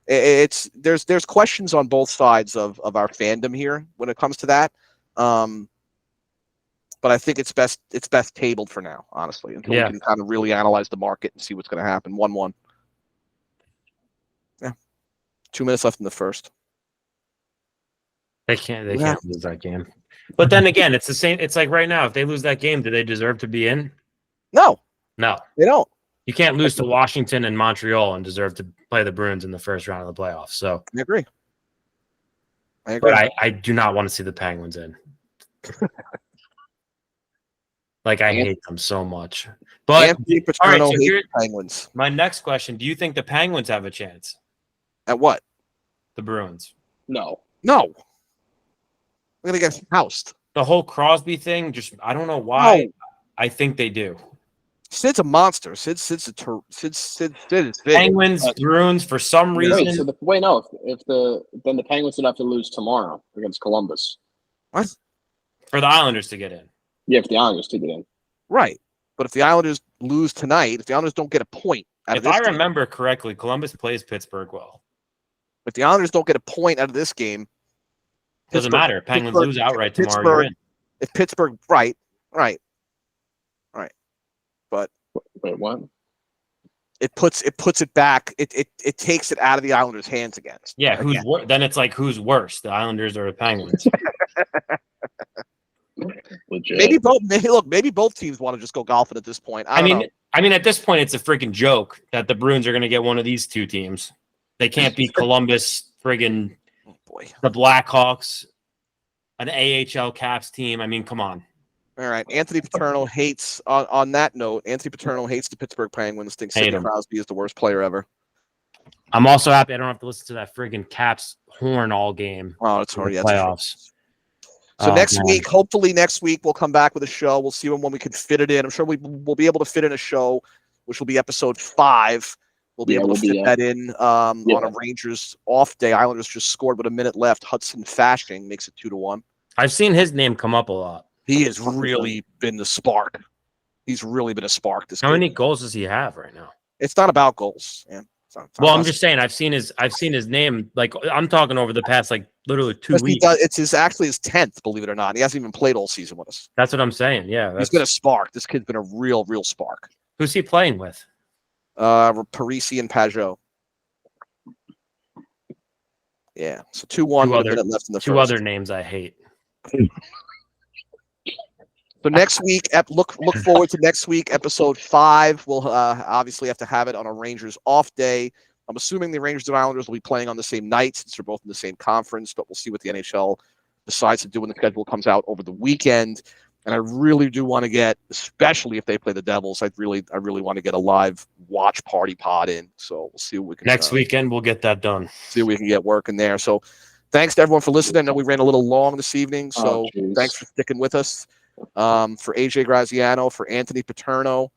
There's questions on both sides of our fandom here when it comes to that. But I think it's best tabled for now, honestly, until we can kind of really analyze the market and see what's going to happen. 1-1. Yeah. 2 minutes left in the first. They can't lose that game. But then again, it's the same. It's like right now, if they lose that game, do they deserve to be in? No, they don't. You can't lose to Washington and Montreal and deserve to play the Bruins in the first round of the playoffs. So I agree. But I do not want to see the Penguins in. I hate them so much. But Anthony Paterno hates the Penguins. My next question: do you think the Penguins have a chance? At what? The Bruins. No. We're gonna get housed. The whole Crosby thing, I don't know why. No. I think they do. Sid's a monster. Sid's is big. Penguins, Bruins, for some reason. Wait, so then the Penguins would have to lose tomorrow against Columbus. What? For the Islanders to get in. Yeah, if the Islanders to get in. Right. But if the Islanders lose tonight, if the Islanders don't get a point out of this game. If I remember correctly, Columbus plays Pittsburgh well. If the Islanders don't get a point out of this game, doesn't matter. Penguins lose outright tomorrow. You're in. If Pittsburgh, right. But wait, what? It puts it back. It takes it out of the Islanders' hands again. Yeah, then it's like who's worse, the Islanders or the Penguins? Legit. Maybe both teams want to just go golfing at this point. I mean, at this point, it's a freaking joke that the Bruins are going to get one of these two teams. They can't beat Columbus, friggin' the Blackhawks, an AHL Caps team. I mean, come on. All right. Anthony Paterno hates, on that note, Anthony Paterno hates the Pittsburgh Penguins, thinks Sidney Crosby is the worst player ever. I'm also happy I don't have to listen to that friggin' Caps horn all game. Oh, it's already playoffs. So hopefully next week, we'll come back with a show. We'll see when we can fit it in. I'm sure we'll be able to fit in a show, which will be episode 5. We'll be able to fit that in on a Rangers off day. Islanders just scored with a minute left. Hudson Fasching makes it 2-1. I've seen his name come up a lot. He has really been the spark. He's really been a spark. How many goals does he have right now? It's not about goals. Yeah. I'm just saying. I've seen his name. I'm talking over the past literally 2 weeks. It's actually his 10th. Believe it or not, he hasn't even played all season with us. That's what I'm saying. Yeah, he's been a spark. This kid's been a real spark. Who's he playing with? Parisi and Pajot. Yeah. So 2-1 with a minute left in the first. Two other names I hate. So next week, look forward to next week, episode 5. We'll obviously have to have it on a Rangers off day. I'm assuming the Rangers and Islanders will be playing on the same night since they're both in the same conference, but we'll see what the NHL decides to do when the schedule comes out over the weekend. And I really do want to get, especially if they play the Devils, I really want to get a live watch party pod in. So we'll see what we can next weekend. We'll get that done. See what we can get working there. So thanks to everyone for listening. I know we ran a little long this evening, so thanks for sticking with us. For AJ Graziano, for Anthony Paterno,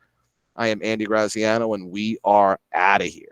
I am Andy Graziano, and we are out of here.